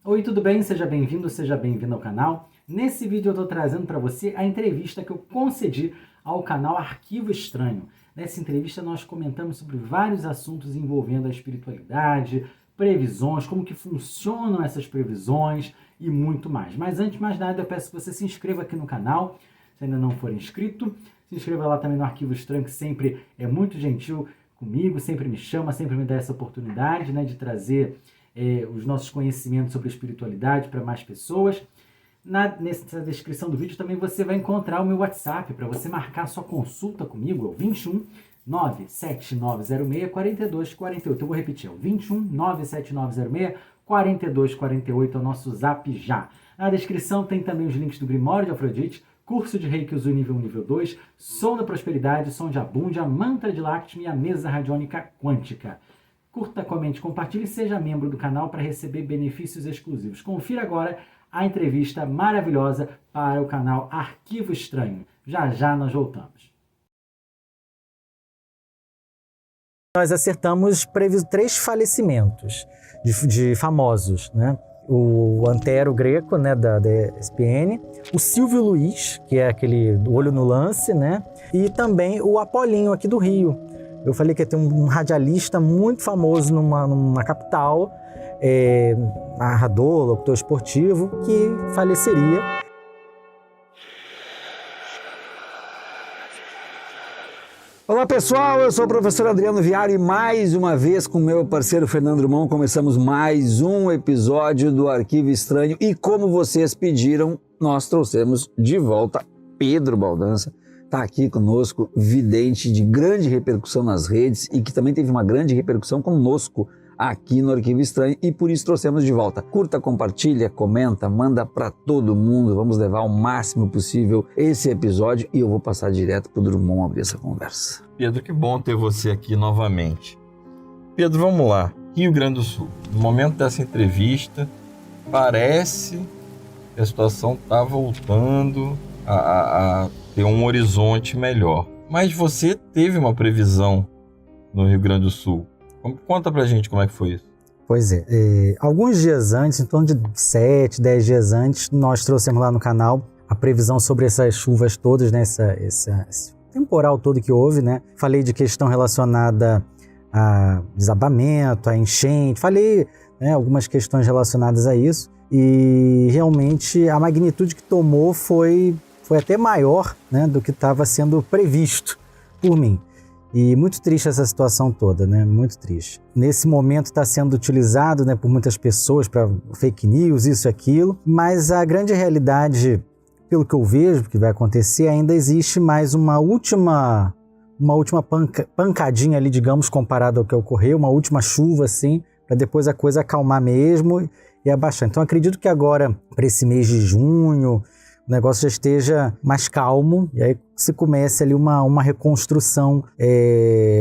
Oi, tudo bem? Seja bem-vindo, seja bem-vinda ao canal. Nesse vídeo eu estou trazendo para você a entrevista que eu concedi ao canal Arquivo Estranho. Nessa entrevista nós comentamos sobre vários assuntos envolvendo a espiritualidade, previsões, como que funcionam essas previsões e muito mais. Mas antes de mais nada eu peço que você se inscreva aqui no canal, se ainda não for inscrito. Se inscreva lá também no Arquivo Estranho, que sempre é muito gentil comigo, sempre me chama, sempre me dá essa oportunidade, né, de trazer os nossos conhecimentos sobre espiritualidade para mais pessoas. Nessa descrição do vídeo também você vai encontrar o meu WhatsApp para você marcar sua consulta comigo, é o 21 97906 4248. Eu vou repetir, é o 21 97906 4248, é o nosso zap já. Na descrição tem também os links do Grimório de Afrodite, curso de Reiki Usui nível 1 nível 2, som da prosperidade, som de Abundia, mantra de Lakshmi e a mesa radiônica quântica. Curta, comente, compartilhe e seja membro do canal para receber benefícios exclusivos. Confira agora a entrevista maravilhosa para o canal Arquivo Estranho. Já já nós voltamos. Nós acertamos 3 falecimentos de famosos, né? O Antero Greco, né, da ESPN, o Silvio Luiz, que é aquele do Olho no Lance, né? E também o Apolinho aqui do Rio. Eu falei que ia ter um radialista muito famoso numa capital, narrador, locutor esportivo, que faleceria. Olá pessoal, eu sou o professor Adriano Viário e mais uma vez com meu parceiro Fernando Drummond começamos mais um episódio do Arquivo Estranho e como vocês pediram, nós trouxemos de volta Pedro Baldança. Está aqui conosco, vidente de grande repercussão nas redes e que também teve uma grande repercussão conosco aqui no Arquivo Estranho e por isso trouxemos de volta. Curta, compartilha, comenta, manda para todo mundo, vamos levar o máximo possível esse episódio e eu vou passar direto para o Drummond abrir essa conversa. Pedro, que bom ter você aqui novamente. Pedro, vamos lá, Rio Grande do Sul. No momento dessa entrevista, parece que a situação está voltando a ter um horizonte melhor. Mas você teve uma previsão no Rio Grande do Sul. Conta pra gente como é que foi isso. Pois é, alguns dias antes, em torno de 7, 10 dias antes, nós trouxemos lá no canal a previsão sobre essas chuvas todas, né, esse temporal todo que houve, né? Falei de questão relacionada a desabamento, a enchente, falei, né, algumas questões relacionadas a isso e realmente a magnitude que tomou foi até maior, né, do que estava sendo previsto por mim. E muito triste essa situação toda, né? Muito triste. Nesse momento está sendo utilizado, né, por muitas pessoas para fake news, isso e aquilo, mas a grande realidade, pelo que eu vejo que vai acontecer, ainda existe mais uma última pancadinha ali, digamos, comparado ao que ocorreu, uma última chuva assim, para depois a coisa acalmar mesmo e abaixar. Então acredito que agora, para esse mês de junho, o negócio já esteja mais calmo e aí se comece ali uma reconstrução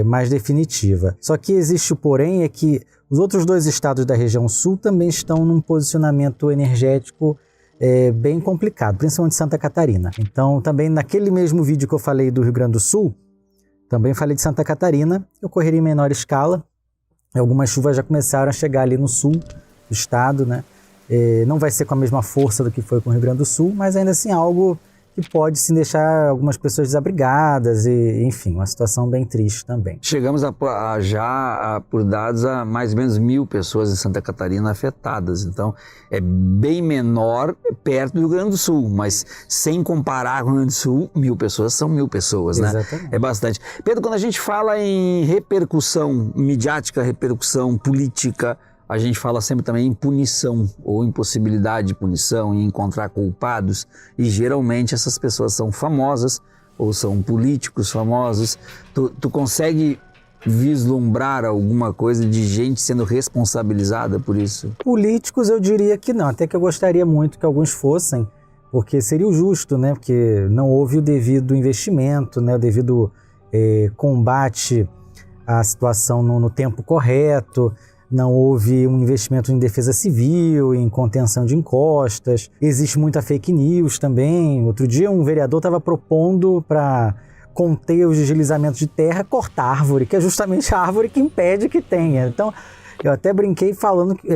mais definitiva. Só que existe o porém, é que os outros 2 estados da região sul também estão num posicionamento energético bem complicado, principalmente Santa Catarina. Então também naquele mesmo vídeo que eu falei do Rio Grande do Sul, também falei de Santa Catarina, ocorreria em menor escala, algumas chuvas já começaram a chegar ali no sul do estado, né? Não vai ser com a mesma força do que foi com o Rio Grande do Sul, mas ainda assim algo que pode sim deixar algumas pessoas desabrigadas e, enfim, uma situação bem triste também. Chegamos por dados a mais ou menos 1.000 pessoas em Santa Catarina afetadas, então é bem menor perto do Rio Grande do Sul, mas sem comparar com o Rio Grande do Sul, 1.000 pessoas são 1.000 pessoas, né? Exatamente. É bastante. Pedro, quando a gente fala em repercussão midiática, repercussão política, a gente fala sempre também em punição ou impossibilidade de punição, em encontrar culpados e geralmente essas pessoas são famosas ou são políticos famosos. Tu consegue vislumbrar alguma coisa de gente sendo responsabilizada por isso? Políticos eu diria que não, até que eu gostaria muito que alguns fossem, porque seria o justo, né? Porque não houve o devido investimento, né? O devido combate à situação no tempo correto. Não houve um investimento em defesa civil, em contenção de encostas. Existe muita fake news também. Outro dia um vereador estava propondo para conter os deslizamentos de terra, cortar árvore, que é justamente a árvore que impede que tenha. Então, Eu até brinquei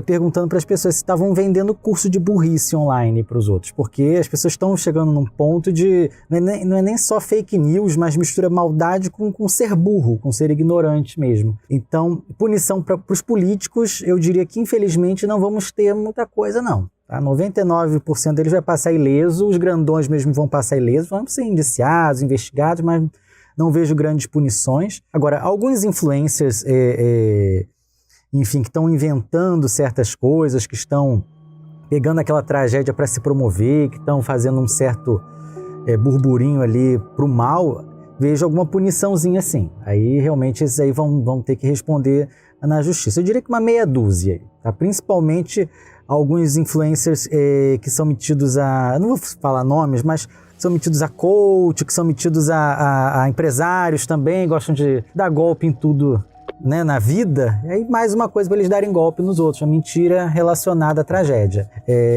perguntando para as pessoas se estavam vendendo curso de burrice online para os outros, porque as pessoas estão chegando num ponto de... Não é nem só fake news, mas mistura maldade com ser burro, com ser ignorante mesmo. Então, punição para os políticos, eu diria que infelizmente não vamos ter muita coisa não. 99% deles vai passar ileso, os grandões mesmo vão passar ileso, vão ser indiciados, investigados, mas não vejo grandes punições. Agora, alguns influencers, enfim, que estão inventando certas coisas, que estão pegando aquela tragédia para se promover, que estão fazendo um certo burburinho ali para o mal, vejo alguma puniçãozinha assim. Aí realmente esses aí vão ter que responder na justiça. Eu diria que uma meia dúzia, tá? Principalmente alguns influencers que são metidos a... Não vou falar nomes, mas são metidos a coach, que são metidos a empresários também, gostam de dar golpe em tudo, né, na vida. E aí mais uma coisa para eles darem golpe nos outros, uma mentira relacionada à tragédia.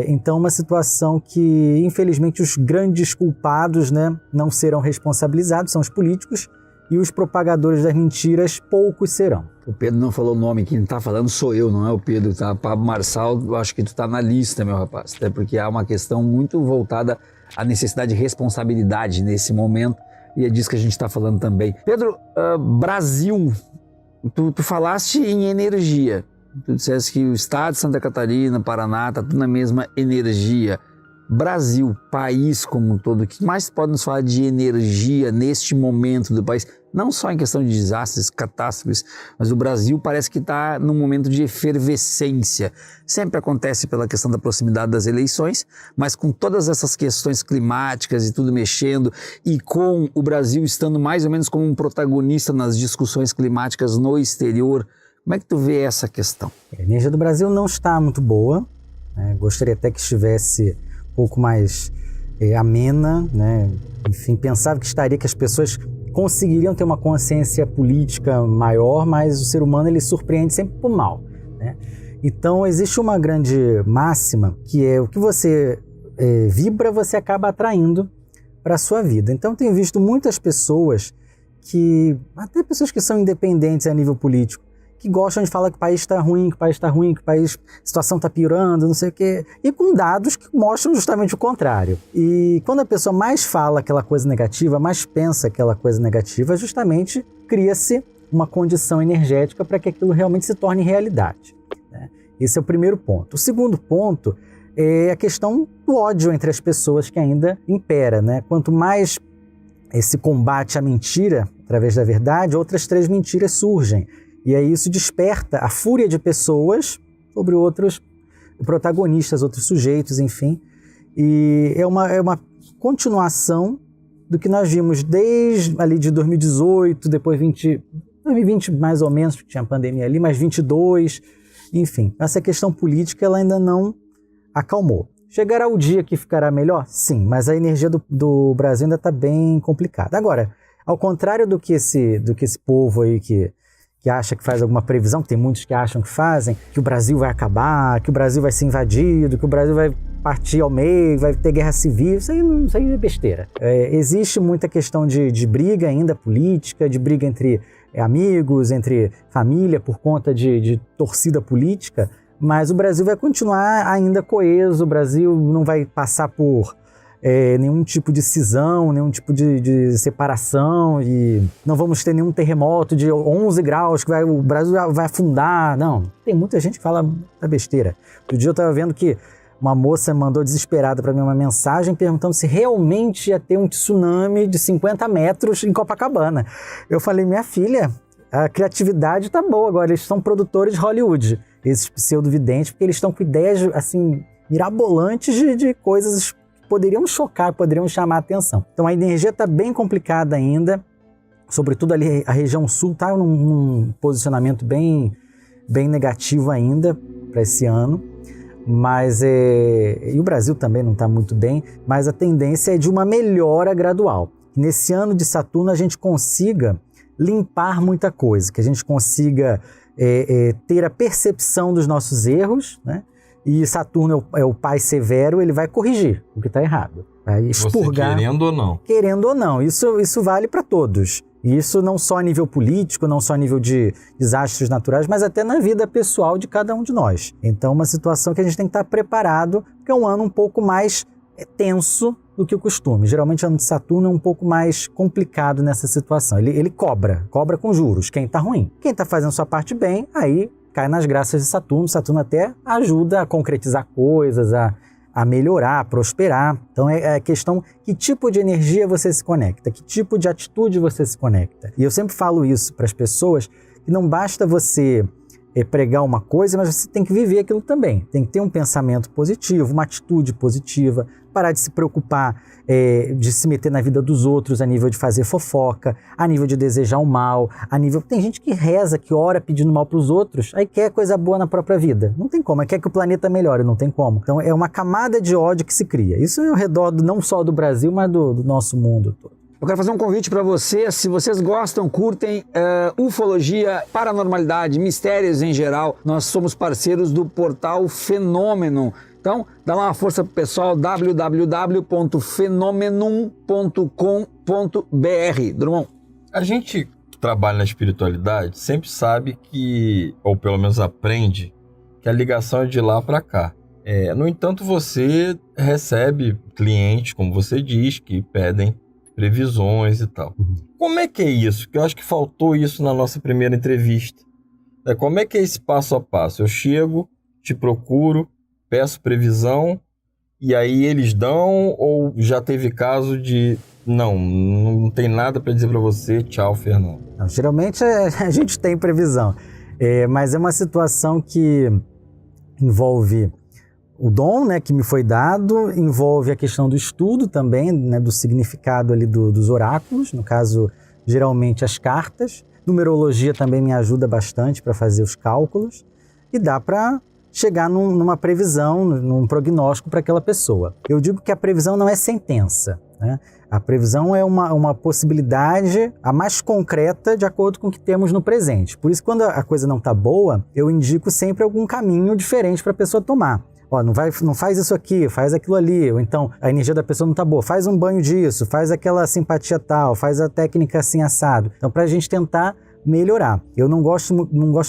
Então uma situação que, infelizmente, os grandes culpados, né, não serão responsabilizados, são os políticos, e os propagadores das mentiras, poucos serão. O Pedro não falou o nome, quem está falando sou eu, não é o Pedro, tá? Pablo Marçal, eu acho que tu está na lista, meu rapaz, até porque há uma questão muito voltada à necessidade de responsabilidade nesse momento, e é disso que a gente está falando também. Pedro, Brasil, tu falaste em energia, tu disseste que o estado de Santa Catarina, Paraná, está tudo na mesma energia. Brasil, país como um todo, o que mais pode nos falar de energia neste momento do país? Não só em questão de desastres, catástrofes, mas o Brasil parece que está num momento de efervescência. Sempre acontece pela questão da proximidade das eleições, mas com todas essas questões climáticas e tudo mexendo, e com o Brasil estando mais ou menos como um protagonista nas discussões climáticas no exterior, como é que tu vê essa questão? A energia do Brasil não está muito boa, né? Gostaria até que estivesse um pouco mais amena, né? Enfim, pensava que as pessoas conseguiriam ter uma consciência política maior, mas o ser humano ele surpreende sempre por mal, né? Então existe uma grande máxima que é o que você vibra, você acaba atraindo para a sua vida. Então tenho visto muitas pessoas até pessoas que são independentes a nível político, que gostam de falar que o país está ruim, que a situação está piorando, não sei o quê, e com dados que mostram justamente o contrário. E quando a pessoa mais fala aquela coisa negativa, mais pensa aquela coisa negativa, justamente cria-se uma condição energética para que aquilo realmente se torne realidade, né? Esse é o primeiro ponto. O segundo ponto é a questão do ódio entre as pessoas que ainda impera, né? Quanto mais esse combate à mentira, através da verdade, outras 3 mentiras surgem. E aí isso desperta a fúria de pessoas sobre outros protagonistas, outros sujeitos, enfim. E é uma continuação do que nós vimos desde ali de 2018, depois 2020 mais ou menos, porque tinha pandemia ali, mas 22, enfim. Essa questão política ela ainda não acalmou. Chegará o dia que ficará melhor? Sim, mas a energia do Brasil ainda está bem complicada. Agora, ao contrário do que esse povo aí que acha que faz alguma previsão, que tem muitos que acham que fazem, que o Brasil vai acabar, que o Brasil vai ser invadido, que o Brasil vai partir ao meio, vai ter guerra civil, isso aí é besteira. Existe muita questão de briga ainda política, de briga entre amigos, entre família, por conta de torcida política, mas o Brasil vai continuar ainda coeso, o Brasil não vai passar por nenhum tipo de cisão, nenhum tipo de separação, e não vamos ter nenhum terremoto de 11 graus que o Brasil vai afundar. Não, tem muita gente que fala da besteira. Outro dia eu estava vendo que uma moça mandou desesperada para mim uma mensagem perguntando se realmente ia ter um tsunami de 50 metros em Copacabana. Eu falei, minha filha, a criatividade tá boa agora, eles são produtores de Hollywood, esses pseudovidentes, porque eles estão com ideias assim mirabolantes de coisas poderiam chocar, poderiam chamar a atenção. Então a energia está bem complicada ainda, sobretudo ali a região sul está num posicionamento bem negativo ainda para esse ano, mas e o Brasil também não está muito bem, mas a tendência é de uma melhora gradual. Nesse ano de Saturno a gente consiga limpar muita coisa, que a gente consiga ter a percepção dos nossos erros, né? E Saturno é o pai severo, ele vai corrigir o que está errado. Vai expurgar. Você querendo ou não. Querendo ou não. Isso vale para todos. E isso não só a nível político, não só a nível de desastres naturais, mas até na vida pessoal de cada um de nós. Então, uma situação que a gente tem que estar preparado, porque é um ano um pouco mais tenso do que o costume. Geralmente, o ano de Saturno é um pouco mais complicado nessa situação. Ele cobra com juros, quem está ruim. Quem está fazendo sua parte bem, aí cai nas graças de Saturno. Saturno até ajuda a concretizar coisas, a melhorar, a prosperar. Então é questão que tipo de energia você se conecta, que tipo de atitude você se conecta. E eu sempre falo isso para as pessoas, que não basta você pregar uma coisa, mas você tem que viver aquilo também. Tem que ter um pensamento positivo, uma atitude positiva, parar de se preocupar, de se meter na vida dos outros a nível de fazer fofoca, a nível de desejar o mal, a nível... Tem gente que reza, que ora pedindo mal para os outros, aí quer coisa boa na própria vida. Não tem como, quer que o planeta melhore, não tem como. Então é uma camada de ódio que se cria. Isso é ao redor não só do Brasil, mas do nosso mundo todo. Eu quero fazer um convite para vocês, se vocês gostam, curtem ufologia, paranormalidade, mistérios em geral, nós somos parceiros do portal Fenômeno. Então, dá lá uma força pro pessoal, www.fenomenum.com.br. Drummond. A gente que trabalha na espiritualidade sempre sabe que, ou pelo menos aprende, que a ligação é de lá para cá. No entanto, você recebe clientes, como você diz, que pedem previsões e tal. Como é que é isso? Que eu acho que faltou isso na nossa primeira entrevista. Como é que é esse passo a passo? Eu chego, te procuro, peço previsão e aí eles dão, ou já teve caso de não tem nada para dizer para você, tchau, Fernando? Não, geralmente a gente tem previsão, mas é uma situação que envolve o dom, né, que me foi dado, envolve a questão do estudo também, né, do significado ali dos oráculos, no caso, geralmente as cartas. Numerologia também me ajuda bastante para fazer os cálculos e dá para chegar numa previsão, num prognóstico para aquela pessoa. Eu digo que a previsão não é sentença, né? A previsão é uma possibilidade a mais concreta de acordo com o que temos no presente. Por isso, quando a coisa não está boa, eu indico sempre algum caminho diferente para a pessoa tomar. Não faz isso aqui, faz aquilo ali, ou então a energia da pessoa não está boa, faz um banho disso, faz aquela simpatia tal, faz a técnica assim assado. Então, para a gente tentar melhorar. Eu não gosto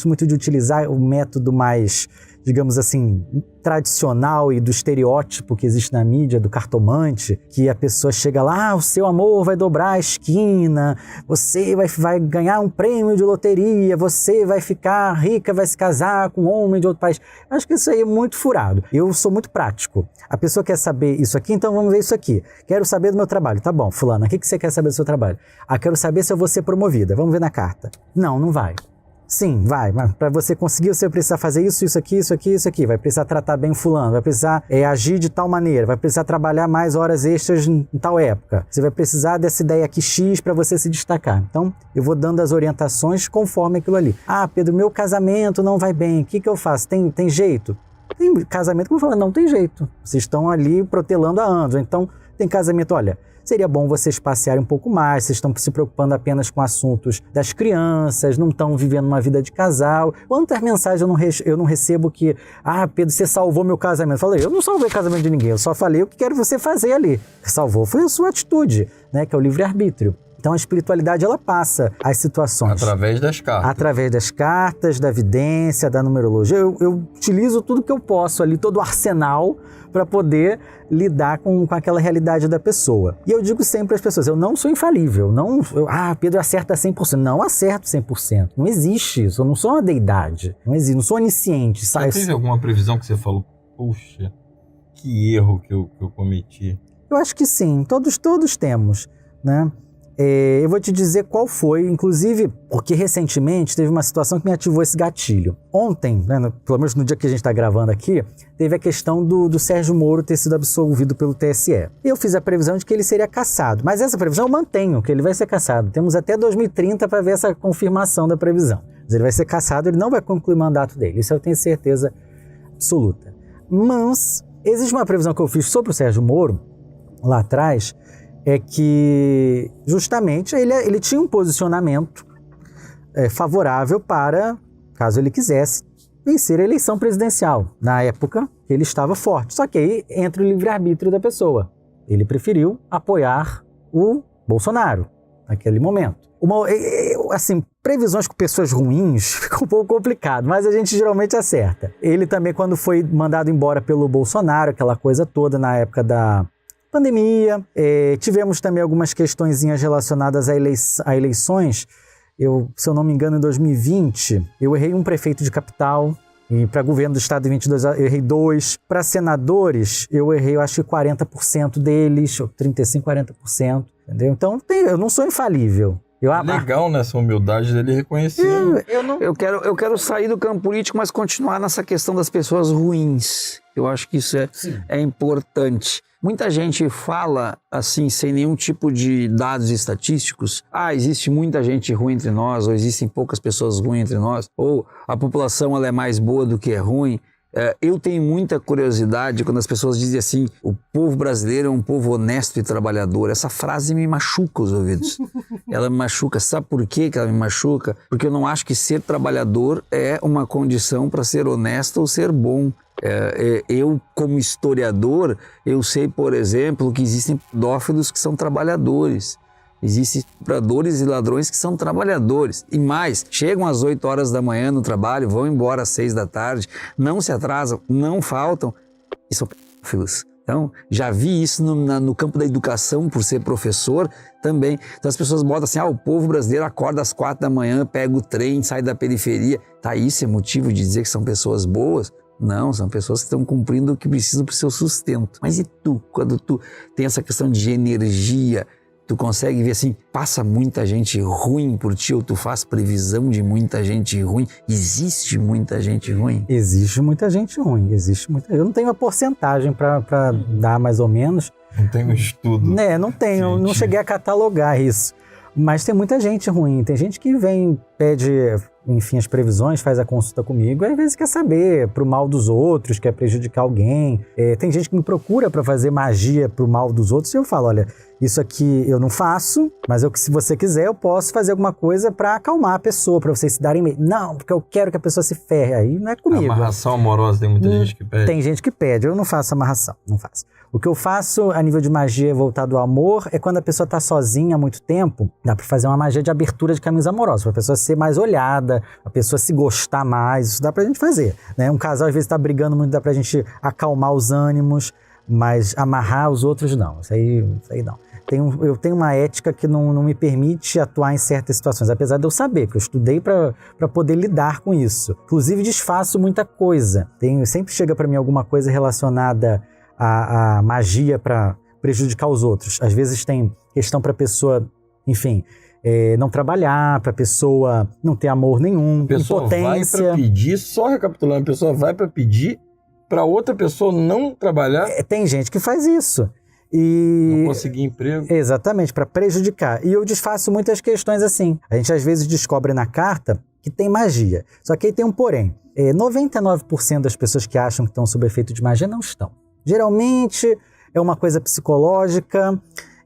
muito de utilizar o método mais, digamos assim, tradicional e do estereótipo que existe na mídia, do cartomante, que a pessoa chega lá, o seu amor vai dobrar a esquina, você vai ganhar um prêmio de loteria, você vai ficar rica, vai se casar com um homem de outro país. Acho que isso aí é muito furado. Eu sou muito prático. A pessoa quer saber isso aqui, então vamos ver isso aqui. Quero saber do meu trabalho. Tá bom, fulana, o que você quer saber do seu trabalho? Quero saber se eu vou ser promovida. Vamos ver na carta. Não vai. Sim, vai, mas para você conseguir, você vai precisar fazer isso aqui. Vai precisar tratar bem fulano, vai precisar agir de tal maneira, vai precisar trabalhar mais horas extras em tal época. Você vai precisar dessa ideia aqui X para você se destacar. Então, eu vou dando as orientações conforme aquilo ali. Pedro, meu casamento não vai bem, o que eu faço? Tem jeito? Tem casamento que eu vou falar, não tem jeito. Vocês estão ali protelando há anos. Então, tem casamento, olha... Seria bom vocês passearem um pouco mais, vocês estão se preocupando apenas com assuntos das crianças, não estão vivendo uma vida de casal. Quantas mensagens eu não recebo que, Pedro, você salvou meu casamento. Eu falei, eu não salvei o casamento de ninguém, eu só falei o que quero você fazer ali. Salvou foi a sua atitude, né, que é o livre-arbítrio. Então a espiritualidade, ela passa as situações. Através das cartas. Através das cartas, da vidência, da numerologia. Eu utilizo tudo que eu posso ali, todo o arsenal, para poder lidar com aquela realidade da pessoa. E eu digo sempre às pessoas, eu não sou infalível. Pedro acerta 100%. Não acerto 100%. Não existe isso. Eu não sou uma deidade. Não existe. Não sou onisciente. Você teve alguma previsão que você falou, puxa, que erro que eu cometi? Eu acho que sim. Todos temos, né? Eu vou te dizer qual foi, inclusive, porque recentemente teve uma situação que me ativou esse gatilho. Ontem, né, pelo menos no dia que a gente está gravando aqui, teve a questão do Sérgio Moro ter sido absolvido pelo TSE. Eu fiz a previsão de que ele seria cassado, mas essa previsão eu mantenho, que ele vai ser cassado. Temos até 2030 para ver essa confirmação da previsão. Mas ele vai ser cassado, ele não vai concluir o mandato dele, isso eu tenho certeza absoluta. Mas existe uma previsão que eu fiz sobre o Sérgio Moro, lá atrás, é que justamente ele tinha um posicionamento favorável para, caso ele quisesse, vencer a eleição presidencial. Na época, ele estava forte. Só que aí entra o livre-arbítrio da pessoa. Ele preferiu apoiar o Bolsonaro. naquele momento. Assim, previsões com pessoas ruins fica um pouco complicado, mas a gente geralmente acerta. Ele também, quando foi mandado embora pelo Bolsonaro, aquela coisa toda na época da pandemia, tivemos também algumas questõezinhas relacionadas a eleições. Se eu não me engano, em 2020, eu errei um prefeito de capital, e para governo do estado em 22 eu errei 2. Para senadores, eu errei, eu acho que 40% deles, 35%, 40%, entendeu? Então, eu não sou infalível. Legal nessa humildade dele reconhecer. Eu quero sair do campo político, mas continuar nessa questão das pessoas ruins. Eu acho que isso é importante. Muita gente fala assim, sem nenhum tipo de dados estatísticos. Existe muita gente ruim entre nós, ou existem poucas pessoas ruins entre nós, ou a população ela é mais boa do que é ruim. Eu tenho muita curiosidade quando as pessoas dizem assim, o povo brasileiro é um povo honesto e trabalhador. Essa frase me machuca os ouvidos. Ela me machuca. Sabe por quê que ela me machuca? Porque eu não acho que ser trabalhador é uma condição para ser honesto ou ser bom. Eu, como historiador, eu sei, por exemplo, que existem pedófilos que são trabalhadores. Existem estupradores e ladrões que são trabalhadores. E mais, chegam às 8 horas da manhã no trabalho, vão embora às 6 da tarde, não se atrasam, não faltam, e são pedófilos. Então, já vi isso no campo da educação, por ser professor também. Então, as pessoas botam assim, o povo brasileiro acorda às 4 da manhã, pega o trem, sai da periferia. Isso é motivo de dizer que são pessoas boas? Não, são pessoas que estão cumprindo o que precisam para o seu sustento. Mas e tu, quando tu tem essa questão de energia, tu consegue ver assim, passa muita gente ruim por ti, ou tu faz previsão de muita gente ruim? Existe muita gente ruim? Existe muita gente ruim, Eu não tenho uma porcentagem para dar mais ou menos. Não tenho estudo. Não tenho, não cheguei a catalogar isso. Mas tem muita gente ruim, tem gente que vem, pede, enfim, as previsões, faz a consulta comigo, e às vezes quer saber pro mal dos outros, quer prejudicar alguém. Tem gente que me procura para fazer magia pro mal dos outros, e eu falo, olha, isso aqui eu não faço, mas se você quiser, eu posso fazer alguma coisa para acalmar a pessoa, para vocês se darem medo. Não, porque eu quero que a pessoa se ferre, aí não é comigo. Amarração amorosa, tem muita gente que pede. Tem gente que pede, eu não faço amarração, não faço. O que eu faço a nível de magia voltado ao amor é quando a pessoa está sozinha há muito tempo, dá para fazer uma magia de abertura de caminhos amorosos, para a pessoa ser mais olhada, a pessoa se gostar mais, isso dá pra gente fazer, né? Um casal às vezes está brigando muito, dá pra gente acalmar os ânimos, mas amarrar os outros não, isso aí não. Eu tenho uma ética que não me permite atuar em certas situações, apesar de eu saber, porque eu estudei para poder lidar com isso. Inclusive desfaço muita coisa, sempre chega para mim alguma coisa relacionada a magia para prejudicar os outros. Às vezes tem questão para a pessoa, enfim, não trabalhar, para a pessoa não ter amor nenhum, a pessoa impotência. Vai para pedir, só recapitulando, a pessoa vai para pedir para outra pessoa não trabalhar. Tem gente que faz isso. E não conseguir emprego. Exatamente, para prejudicar. E eu desfaço muitas questões assim. A gente às vezes descobre na carta que tem magia. Só que aí tem um porém. 99% das pessoas que acham que estão sob efeito de magia não estão. Geralmente é uma coisa psicológica,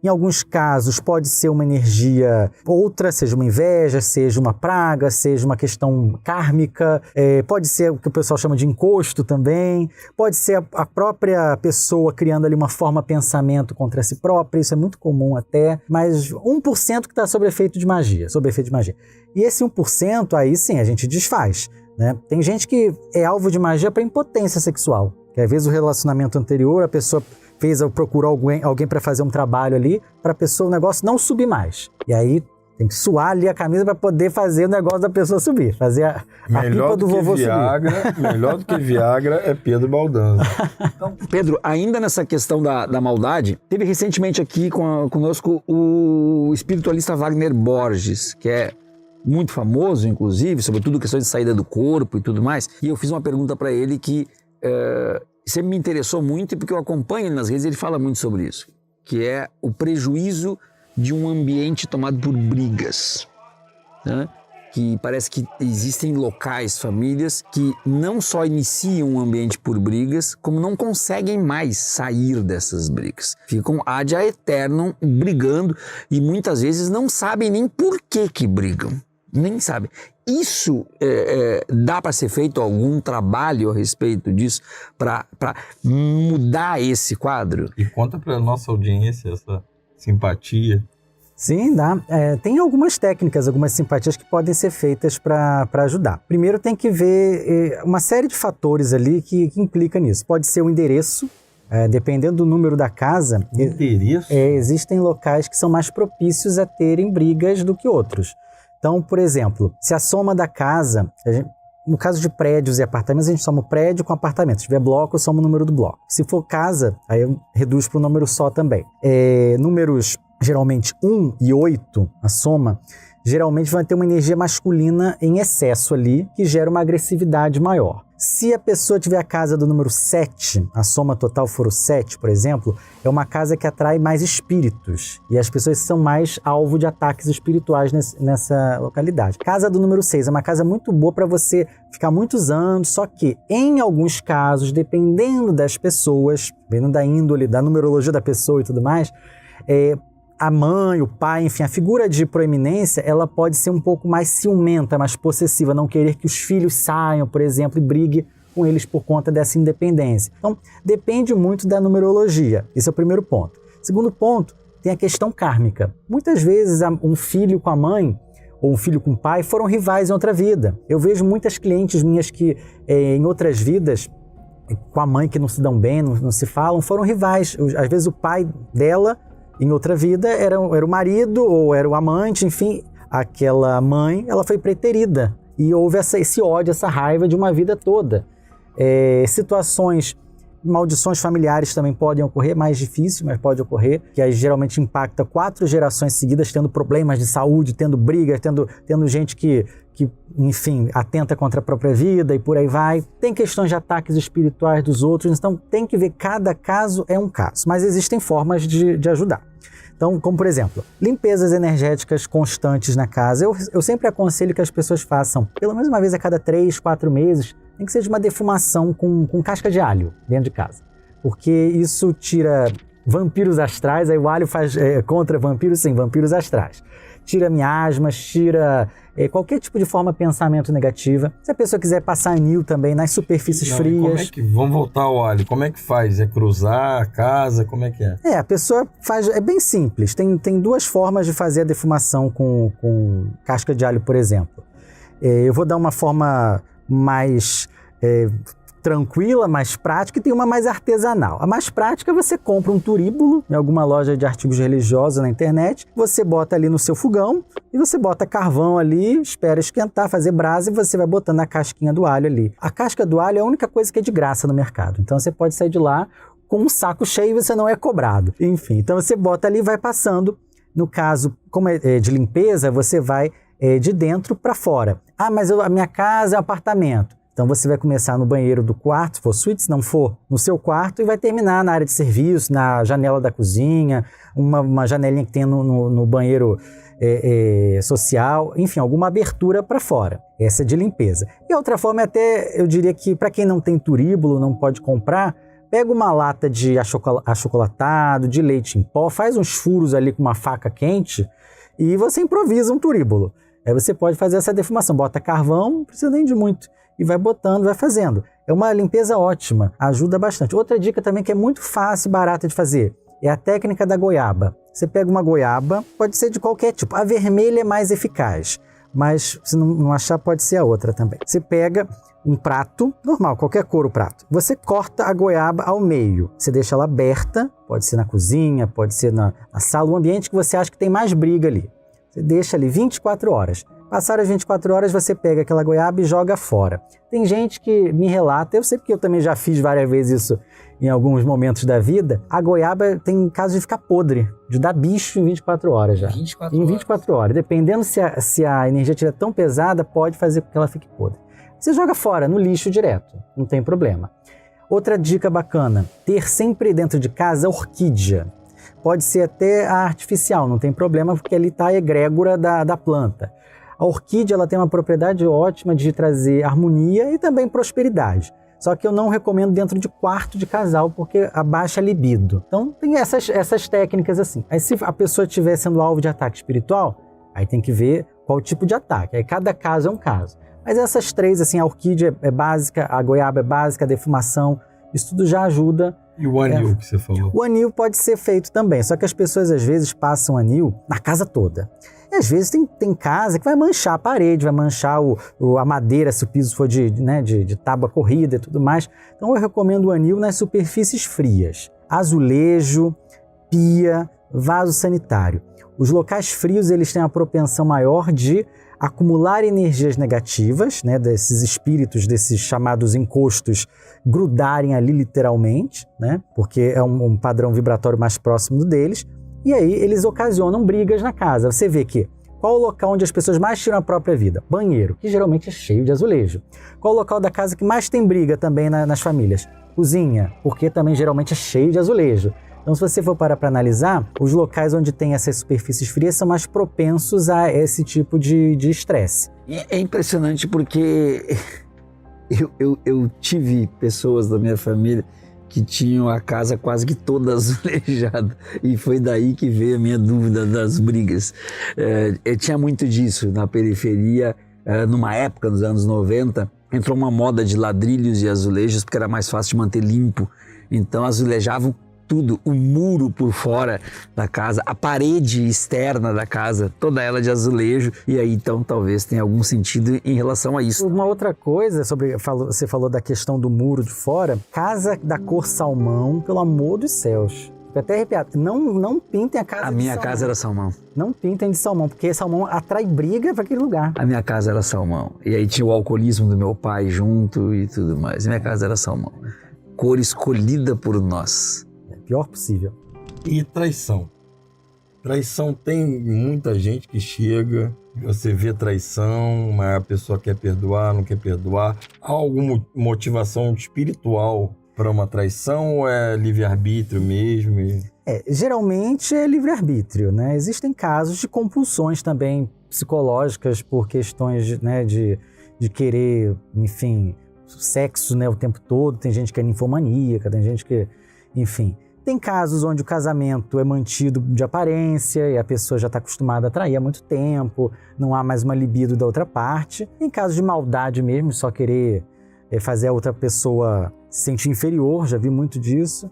em alguns casos pode ser uma energia outra, seja uma inveja, seja uma praga, seja uma questão kármica, pode ser o que o pessoal chama de encosto também, pode ser a própria pessoa criando ali uma forma pensamento contra si própria, isso é muito comum até, mas 1% que está sob efeito de magia, E esse 1% aí sim a gente desfaz, né? Tem gente que é alvo de magia para impotência sexual. Que às vezes o relacionamento anterior, a pessoa procurou alguém para fazer um trabalho ali, para a pessoa o negócio não subir mais. E aí tem que suar ali a camisa para poder fazer o negócio da pessoa subir, fazer a pipa do vovô subir. Melhor do que Viagra é Pedro Baldanza. Então, Pedro, ainda nessa questão da maldade, teve recentemente aqui conosco o espiritualista Wagner Borges, que é muito famoso, inclusive, sobretudo questões de saída do corpo e tudo mais. E eu fiz uma pergunta para ele que sempre me interessou muito, porque eu acompanho ele nas redes, ele fala muito sobre isso, que é o prejuízo de um ambiente tomado por brigas, né? Que parece que existem locais, famílias, que não só iniciam um ambiente por brigas, como não conseguem mais sair dessas brigas. Ficam ad aeternum brigando e muitas vezes não sabem nem por que brigam. Nem sabe. Isso dá para ser feito algum trabalho a respeito disso para mudar esse quadro? E conta para nossa audiência essa simpatia Sim, dá. Tem algumas técnicas, algumas simpatias que podem ser feitas para ajudar. Primeiro tem que ver uma série de fatores ali que implica nisso. Pode ser o endereço, dependendo do número da casa. Endereço? Existem locais que são mais propícios a terem brigas do que outros. Então, por exemplo, se a soma da casa... No caso de prédios e apartamentos, a gente soma o prédio com apartamento. Se tiver bloco, eu somo o número do bloco. Se for casa, aí eu reduzo para um número só também. Números, geralmente 1 e 8, a soma, geralmente vai ter uma energia masculina em excesso ali, que gera uma agressividade maior. Se a pessoa tiver a casa do número 7, a soma total for o 7, por exemplo, é uma casa que atrai mais espíritos. E as pessoas são mais alvo de ataques espirituais nessa localidade. Casa do número 6 é uma casa muito boa para você ficar muitos anos, só que em alguns casos, dependendo das pessoas, dependendo da índole, da numerologia da pessoa e tudo mais, a mãe, o pai, enfim, a figura de proeminência, ela pode ser um pouco mais ciumenta, mais possessiva, não querer que os filhos saiam, por exemplo, e brigue com eles por conta dessa independência. Então, depende muito da numerologia. Esse é o primeiro ponto. Segundo ponto, tem a questão kármica. Muitas vezes, um filho com a mãe ou um filho com o pai foram rivais em outra vida. Eu vejo muitas clientes minhas que, em outras vidas, com a mãe que não se dão bem, não se falam, foram rivais. Às vezes, o pai dela... Em outra vida, era o marido ou era o amante, enfim, aquela mãe, ela foi preterida. E houve esse ódio, essa raiva de uma vida toda. Situações, maldições familiares também podem ocorrer, mais difícil, mas pode ocorrer, que aí geralmente impacta 4 gerações seguidas, tendo problemas de saúde, tendo brigas, tendo gente que, enfim, atenta contra a própria vida e por aí vai. Tem questões de ataques espirituais dos outros, então tem que ver, cada caso é um caso, mas existem formas de ajudar. Então, como por exemplo, limpezas energéticas constantes na casa. Eu sempre aconselho que as pessoas façam, pelo menos uma vez a cada 3, 4 meses, nem que seja uma defumação com casca de alho dentro de casa. Porque isso tira vampiros astrais, aí o alho faz contra vampiros, sim, vampiros astrais. Tira miasmas, tira qualquer tipo de forma pensamento negativa. Se a pessoa quiser passar anil também nas superfícies frias. Vamos voltar ao alho. Como é que faz? É cruzar a casa? Como é que é? A pessoa faz... É bem simples. Tem 2 formas de fazer a defumação com casca de alho, por exemplo. Eu vou dar uma forma mais... tranquila, mais prática, e tem uma mais artesanal. A mais prática, você compra um turíbulo em alguma loja de artigos religiosos na internet, você bota ali no seu fogão e você bota carvão ali, espera esquentar, fazer brasa e você vai botando a casquinha do alho ali. A casca do alho é a única coisa que é de graça no mercado, então você pode sair de lá com um saco cheio e você não é cobrado. Enfim, então você bota ali e vai passando. No caso, como é de limpeza, você vai de dentro para fora. Ah, mas a minha casa é um apartamento. Então você vai começar no banheiro do quarto, se for suíte, se não for, no seu quarto, e vai terminar na área de serviço, na janela da cozinha, uma janelinha que tem no banheiro social, enfim, alguma abertura para fora. Essa é de limpeza. E a outra forma é até, eu diria que para quem não tem turíbulo, não pode comprar, pega uma lata de achocolatado, de leite em pó, faz uns furos ali com uma faca quente e você improvisa um turíbulo. Aí você pode fazer essa defumação, bota carvão, não precisa nem de muito. E vai botando, vai fazendo. É uma limpeza ótima, ajuda bastante. Outra dica também que é muito fácil e barata de fazer é a técnica da goiaba. Você pega uma goiaba, pode ser de qualquer tipo. A vermelha é mais eficaz, mas se não achar, pode ser a outra também. Você pega um prato, normal, qualquer cor o prato. Você corta a goiaba ao meio. Você deixa ela aberta, pode ser na cozinha, pode ser na sala, um ambiente que você acha que tem mais briga ali. Você deixa ali 24 horas. Passaram as 24 horas, você pega aquela goiaba e joga fora. Tem gente que me relata, eu sei porque eu também já fiz várias vezes isso em alguns momentos da vida, a goiaba tem caso de ficar podre, de dar bicho em 24 horas já. 24 horas. Dependendo se a energia estiver tão pesada, pode fazer com que ela fique podre. Você joga fora, no lixo direto, não tem problema. Outra dica bacana, ter sempre dentro de casa orquídea. Pode ser até a artificial, não tem problema, porque ali está a egrégora da planta. A orquídea ela tem uma propriedade ótima de trazer harmonia e também prosperidade. Só que eu não recomendo dentro de quarto de casal, porque abaixa a libido. Então tem essas técnicas assim. Aí se a pessoa estiver sendo alvo de ataque espiritual, aí tem que ver qual tipo de ataque. Aí cada caso é um caso. Mas essas 3, assim, a orquídea é básica, a goiaba é básica, a defumação, isso tudo já ajuda E o anil que você falou? O anil pode ser feito também, só que as pessoas às vezes passam anil na casa toda. E às vezes tem casa que vai manchar a parede, vai manchar a madeira, se o piso for de tábua corrida e tudo mais. Então eu recomendo o anil nas superfícies frias. Azulejo, pia, vaso sanitário. Os locais frios eles têm a propensão maior de acumular energias negativas, né, desses espíritos, desses chamados encostos, grudarem ali literalmente, né, porque é um padrão vibratório mais próximo deles. E aí eles ocasionam brigas na casa. Você vê que qual o local onde as pessoas mais tiram a própria vida? Banheiro, que geralmente é cheio de azulejo. Qual o local da casa que mais tem briga também nas famílias? Cozinha, porque também geralmente é cheio de azulejo. Então, se você for parar para analisar, os locais onde tem essas superfícies frias são mais propensos a esse tipo de estresse. É impressionante porque eu tive pessoas da minha família que tinham a casa quase que toda azulejada. E foi daí que veio a minha dúvida das brigas. Tinha muito disso na periferia. Numa época, nos anos 90, entrou uma moda de ladrilhos e azulejos, porque era mais fácil de manter limpo. Então azulejavam tudo, o muro por fora da casa, a parede externa da casa, toda ela de azulejo, e aí então talvez tenha algum sentido em relação a isso. Uma outra coisa, você falou da questão do muro de fora, casa da cor salmão, pelo amor dos céus. Fico até arrepiado. Não pintem a casa de salmão. A minha casa era salmão. Não pintem de salmão, porque salmão atrai briga para aquele lugar. A minha casa era salmão. E aí tinha o alcoolismo do meu pai junto e tudo mais. A minha casa era salmão. Cor escolhida por nós. Pior possível. E traição? Traição, tem muita gente que chega, você vê traição, mas a pessoa quer perdoar, não quer perdoar. Há alguma motivação espiritual para uma traição ou é livre-arbítrio mesmo? Geralmente é livre-arbítrio, né? Existem casos de compulsões também psicológicas por questões, né, de querer, enfim, sexo, né, o tempo todo. Tem gente que é ninfomaníaca, tem gente que, enfim... Tem casos onde o casamento é mantido de aparência e a pessoa já está acostumada a trair há muito tempo, não há mais uma libido da outra parte. Tem casos de maldade mesmo, só querer fazer a outra pessoa se sentir inferior, já vi muito disso.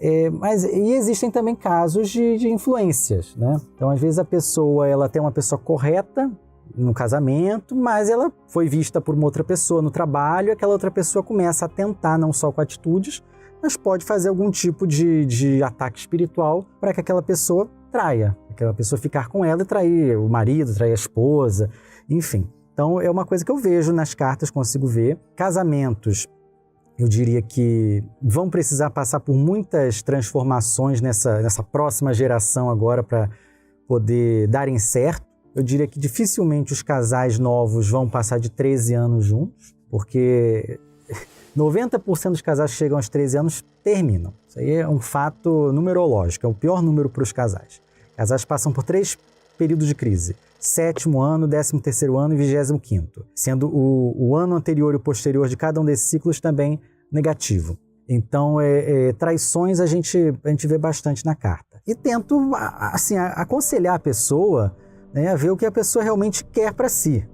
E existem também casos de influências, né? Então, às vezes, a pessoa ela tem uma pessoa correta no casamento, mas ela foi vista por uma outra pessoa no trabalho e aquela outra pessoa começa a tentar, não só com atitudes, mas pode fazer algum tipo de ataque espiritual para que aquela pessoa traia, aquela pessoa ficar com ela e trair o marido, trair a esposa, enfim. Então é uma coisa que eu vejo nas cartas, consigo ver. Casamentos, eu diria que vão precisar passar por muitas transformações nessa próxima geração agora para poder darem certo. Eu diria que dificilmente os casais novos vão passar de 13 anos juntos, porque 90% dos casais que chegam aos 13 anos terminam. Isso aí é um fato numerológico, é o pior número para os casais. Casais passam por 3 períodos de crise: 7º ano, 13º ano e 25º, sendo o ano anterior e o posterior de cada um desses ciclos também negativo. Então, traições a gente vê bastante na carta. E tento assim, aconselhar a pessoa, né, a ver o que a pessoa realmente quer para si,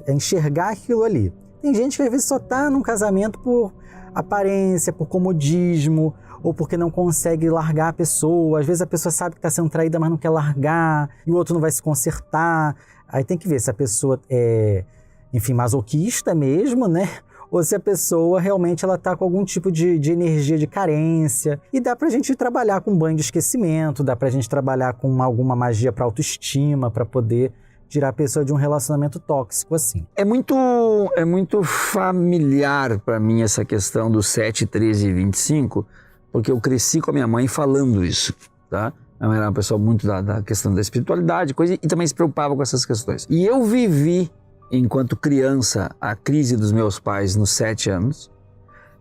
enxergar aquilo ali. Tem gente que às vezes só está num casamento por aparência, por comodismo, ou porque não consegue largar a pessoa. Às vezes a pessoa sabe que está sendo traída, mas não quer largar, e o outro não vai se consertar. Aí tem que ver se a pessoa é, enfim, masoquista mesmo, né? Ou se a pessoa realmente ela está com algum tipo de energia de carência. E dá pra gente trabalhar com banho de esquecimento, dá pra gente trabalhar com alguma magia para autoestima, para poder tirar a pessoa de um relacionamento tóxico assim. É muito familiar para mim essa questão do 7, 13 e 25, porque eu cresci com a minha mãe falando isso, tá? Ela era uma pessoa muito da questão da espiritualidade, coisa, e também se preocupava com essas questões. E eu vivi, enquanto criança, a crise dos meus pais nos 7 anos.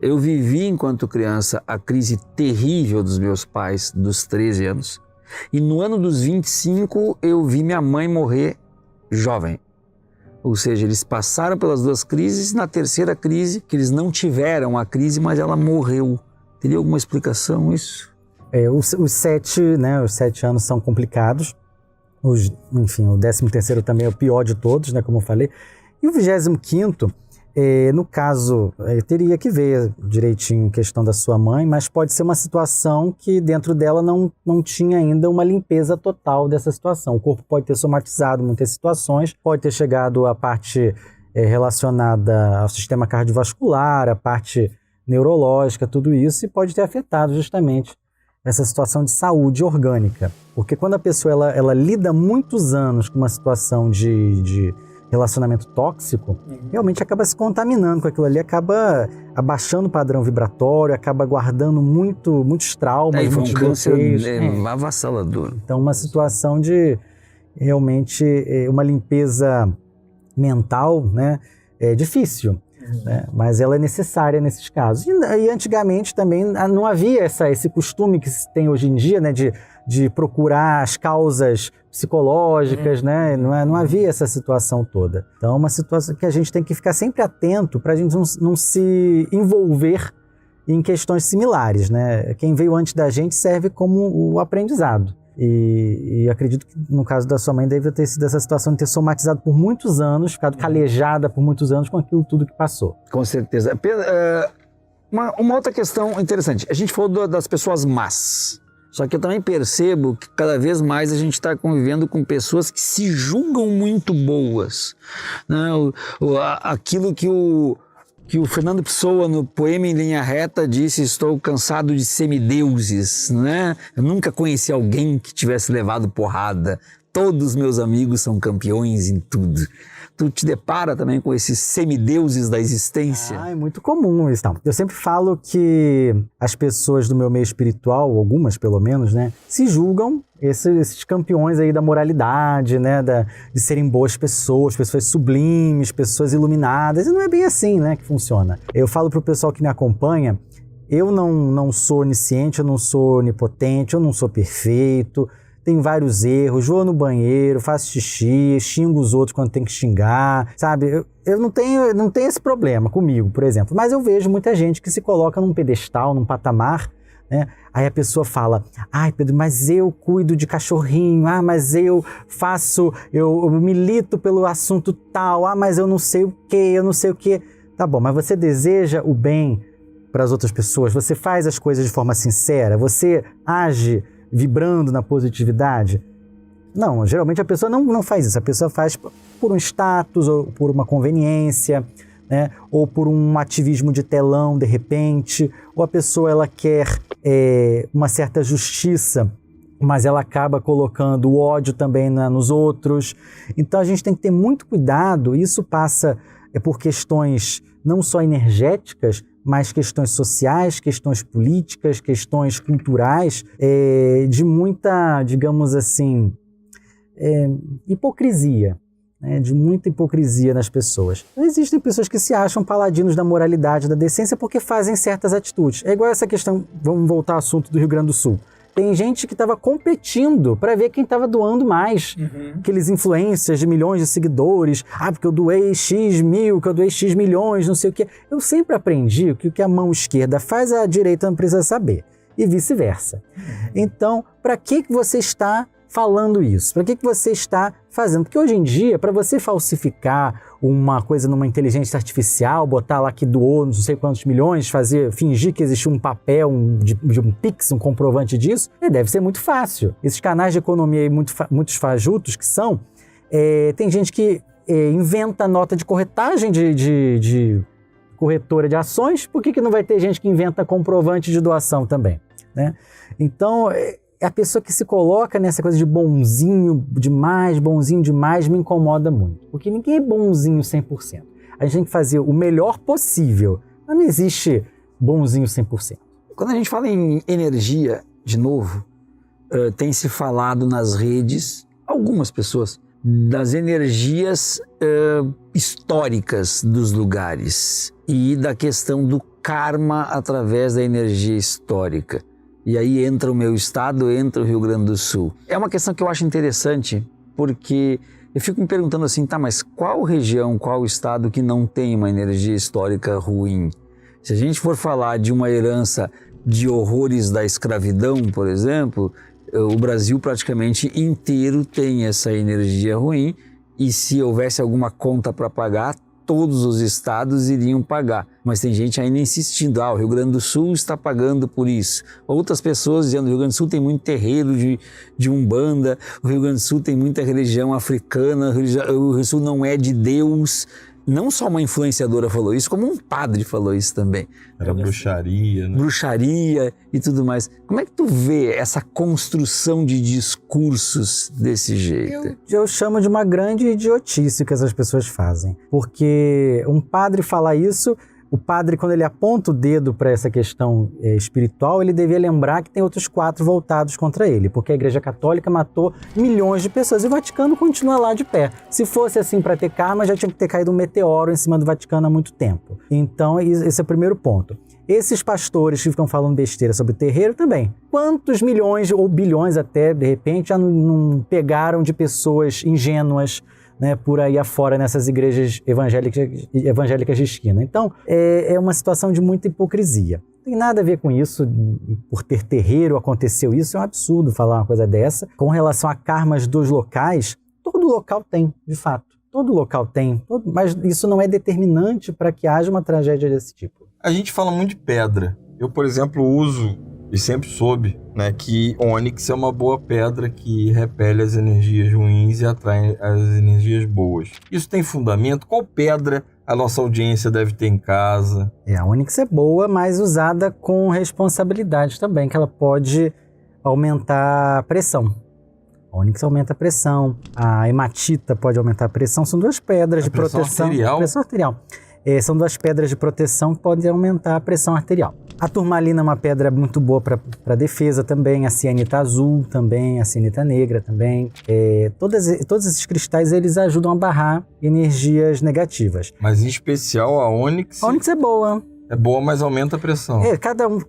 Eu vivi, enquanto criança, a crise terrível dos meus pais dos 13 anos. E no ano dos 25, eu vi minha mãe morrer jovem. Ou seja, eles passaram pelas 2 crises, na terceira crise, que eles não tiveram a crise, mas ela morreu. Teria alguma explicação isso? Os 7 anos são complicados. Enfim, o 13º também é o pior de todos, né, como eu falei. E o 25º, No caso, teria que ver direitinho a questão da sua mãe, mas pode ser uma situação que dentro dela não tinha ainda uma limpeza total dessa situação. O corpo pode ter somatizado muitas situações, pode ter chegado à parte relacionada ao sistema cardiovascular, a parte neurológica, tudo isso, e pode ter afetado justamente essa situação de saúde orgânica. Porque quando a pessoa ela lida muitos anos com uma situação de relacionamento tóxico, realmente acaba se contaminando com aquilo ali, acaba abaixando o padrão vibratório, acaba guardando muitos traumas, muitos bloqueios. Avassalador. Então, uma situação de realmente uma limpeza mental, né, é difícil. Né? Mas ela é necessária nesses casos. E antigamente também não havia esse costume que se tem hoje em dia, né, de procurar as causas psicológicas, né? Não havia essa situação toda. Então é uma situação que a gente tem que ficar sempre atento para a gente não se envolver em questões similares, né? Quem veio antes da gente serve como o aprendizado. E acredito que no caso da sua mãe deve ter sido essa situação de ter somatizado por muitos anos, ficado calejada por muitos anos com aquilo tudo que passou. Com certeza. Uma outra questão interessante. A gente falou das pessoas más. Só que eu também percebo que cada vez mais a gente está convivendo com pessoas que se julgam muito boas. Né? Aquilo que o Fernando Pessoa, no poema Em Linha Reta, disse: estou cansado de semideuses, né? Eu nunca conheci alguém que tivesse levado porrada. Todos meus amigos são campeões em tudo. Tu te depara também com esses semideuses da existência? É muito comum isso. Não. Eu sempre falo que as pessoas do meu meio espiritual, algumas pelo menos, né, se julgam esses campeões aí da moralidade, né, de serem boas pessoas sublimes, pessoas iluminadas. E não é bem assim, né, que funciona. Eu falo pro pessoal que me acompanha, eu não sou onisciente, eu não sou onipotente, eu não sou perfeito. Tem vários erros, vou no banheiro, faço xixi, xingo os outros quando tem que xingar, sabe? Eu não tenho esse problema comigo, por exemplo. Mas eu vejo muita gente que se coloca num pedestal, num patamar, né? Aí a pessoa fala: ai, Pedro, mas eu cuido de cachorrinho, mas eu milito pelo assunto tal, mas eu não sei o quê. Tá bom, mas você deseja o bem para as outras pessoas? Você faz as coisas de forma sincera? Você age vibrando na positividade? Não, geralmente a pessoa não faz isso. A pessoa faz por um status, ou por uma conveniência, né? Ou por um ativismo de telão, de repente. Ou a pessoa ela quer uma certa justiça, mas ela acaba colocando o ódio também nos outros. Então a gente tem que ter muito cuidado. Isso passa por questões não só energéticas, mas questões sociais, questões políticas, questões culturais, de muita, digamos assim, hipocrisia, né? De muita hipocrisia nas pessoas. Existem pessoas que se acham paladinos da moralidade, da decência, porque fazem certas atitudes. É igual essa questão, vamos voltar ao assunto do Rio Grande do Sul. Tem gente que estava competindo para ver quem estava doando mais. Aqueles influencers de milhões de seguidores. Porque eu doei X mil, que eu doei X milhões, não sei o quê. Eu sempre aprendi que o que a mão esquerda faz, a direita não precisa saber. E vice-versa. Então, para que você está falando isso? Para que você está fazendo? Porque hoje em dia, para você falsificar uma coisa numa inteligência artificial, botar lá que doou não sei quantos milhões, fingir que existe um papel de um Pix, um comprovante disso, deve ser muito fácil. Esses canais de economia aí muitos fajutos que são, tem gente que inventa nota de corretagem de corretora de ações. Por que não vai ter gente que inventa comprovante de doação também, né? Então, a pessoa que se coloca nessa coisa de bonzinho demais me incomoda muito. Porque ninguém é bonzinho 100%. A gente tem que fazer o melhor possível. Mas não existe bonzinho 100%. Quando a gente fala em energia, de novo, tem se falado nas redes, algumas pessoas, das energias históricas dos lugares e da questão do karma através da energia histórica. E aí entra o meu estado, entra o Rio Grande do Sul. É uma questão que eu acho interessante, porque eu fico me perguntando assim, mas qual região, qual estado que não tem uma energia histórica ruim? Se a gente for falar de uma herança de horrores da escravidão, por exemplo, o Brasil praticamente inteiro tem essa energia ruim, e se houvesse alguma conta para pagar, todos os estados iriam pagar. Mas tem gente ainda insistindo, o Rio Grande do Sul está pagando por isso. Outras pessoas dizendo, o Rio Grande do Sul tem muito terreiro de Umbanda, o Rio Grande do Sul tem muita religião africana, o Rio Grande do Sul não é de Deus. Não só uma influenciadora falou isso, como um padre falou isso também. Era bruxaria, né? Bruxaria e tudo mais. Como é que tu vê essa construção de discursos desse jeito? Eu chamo de uma grande idiotice que essas pessoas fazem. Porque um padre falar isso, o padre, quando ele aponta o dedo para essa questão espiritual, ele devia lembrar que tem outros 4 voltados contra ele, porque a Igreja Católica matou milhões de pessoas e o Vaticano continua lá de pé. Se fosse assim para ter karma, já tinha que ter caído um meteoro em cima do Vaticano há muito tempo. Então, esse é o primeiro ponto. Esses pastores que ficam falando besteira sobre o terreiro também. Quantos milhões ou bilhões até, de repente, já não pegaram de pessoas ingênuas, né, por aí afora nessas igrejas evangélicas de esquina. Então, é uma situação de muita hipocrisia. Não tem nada a ver com isso, por ter terreiro aconteceu isso, é um absurdo falar uma coisa dessa. Com relação a karmas dos locais, todo local tem, de fato. Todo local tem, mas isso não é determinante para que haja uma tragédia desse tipo. A gente fala muito de pedra. Eu, por exemplo, uso e sempre soube, né, que ônix é uma boa pedra que repele as energias ruins e atrai as energias boas. Isso tem fundamento? Qual pedra a nossa audiência deve ter em casa? A ônix é boa, mas usada com responsabilidade também, que ela pode aumentar a pressão. A ônix aumenta a pressão, a hematita pode aumentar a pressão. São 2 pedras de proteção. Arterial? Pressão arterial. São 2 pedras de proteção que podem aumentar a pressão arterial. A turmalina é uma pedra muito boa para defesa também, a cianita azul também, a cianita negra também. Todos esses cristais eles ajudam a barrar energias negativas. Mas em especial a ônix... A ônix é boa. É boa, mas aumenta a pressão.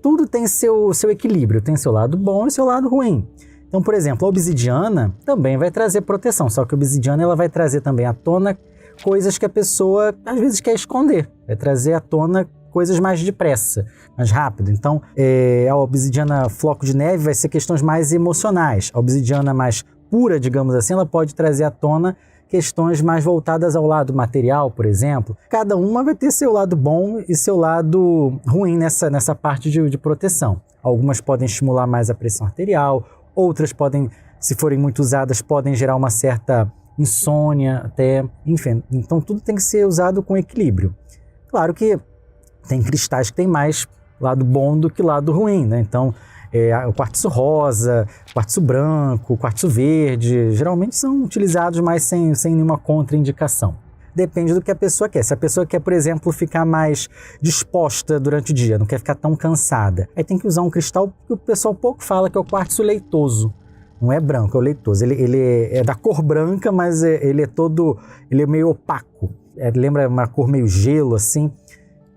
Tudo tem seu equilíbrio, tem seu lado bom e seu lado ruim. Então, por exemplo, a obsidiana também vai trazer proteção, só que a obsidiana ela vai trazer também à tona coisas que a pessoa às vezes quer esconder, vai trazer à tona coisas mais depressa, mais rápido. Então, a obsidiana floco de neve vai ser questões mais emocionais. A obsidiana mais pura, digamos assim, ela pode trazer à tona questões mais voltadas ao lado material, por exemplo. Cada uma vai ter seu lado bom e seu lado ruim nessa parte de proteção. Algumas podem estimular mais a pressão arterial, outras podem, se forem muito usadas, podem gerar uma certa insônia até, enfim. Então tudo tem que ser usado com equilíbrio. Claro que tem cristais que tem mais lado bom do que lado ruim, né? Então, o quartzo rosa, o quartzo branco, o quartzo verde, geralmente são utilizados mais sem nenhuma contraindicação. Depende do que a pessoa quer. Se a pessoa quer, por exemplo, ficar mais disposta durante o dia, não quer ficar tão cansada, aí tem que usar um cristal que o pessoal pouco fala, que é o quartzo leitoso. Não é branco, é o leitoso. Ele é da cor branca, mas ele é meio opaco. Lembra uma cor meio gelo, assim.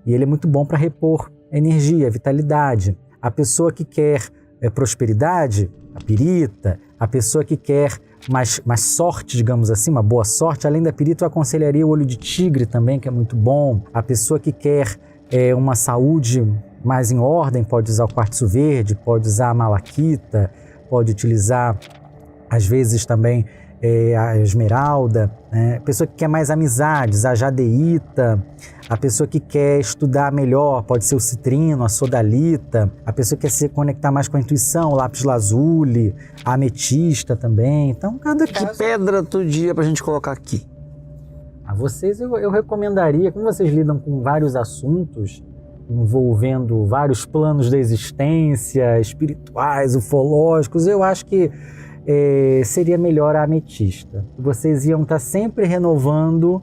E ele é muito bom para repor energia, vitalidade. A pessoa que quer prosperidade, a pirita. A pessoa que quer mais sorte, digamos assim, uma boa sorte. Além da pirita, eu aconselharia o olho de tigre também, que é muito bom. A pessoa que quer uma saúde mais em ordem pode usar o quartzo verde, pode usar a malaquita, pode utilizar, às vezes, também a esmeralda, né? A pessoa que quer mais amizades, a jadeíta. A pessoa que quer estudar melhor pode ser o citrino, a sodalita. A pessoa que quer se conectar mais com a intuição, o lápis lazuli, a ametista também. Então, cada caso... Que pedra tu diria pra gente colocar aqui? A vocês eu recomendaria, como vocês lidam com vários assuntos, envolvendo vários planos da existência, espirituais, ufológicos, eu acho que seria melhor a ametista. Vocês iam estar sempre renovando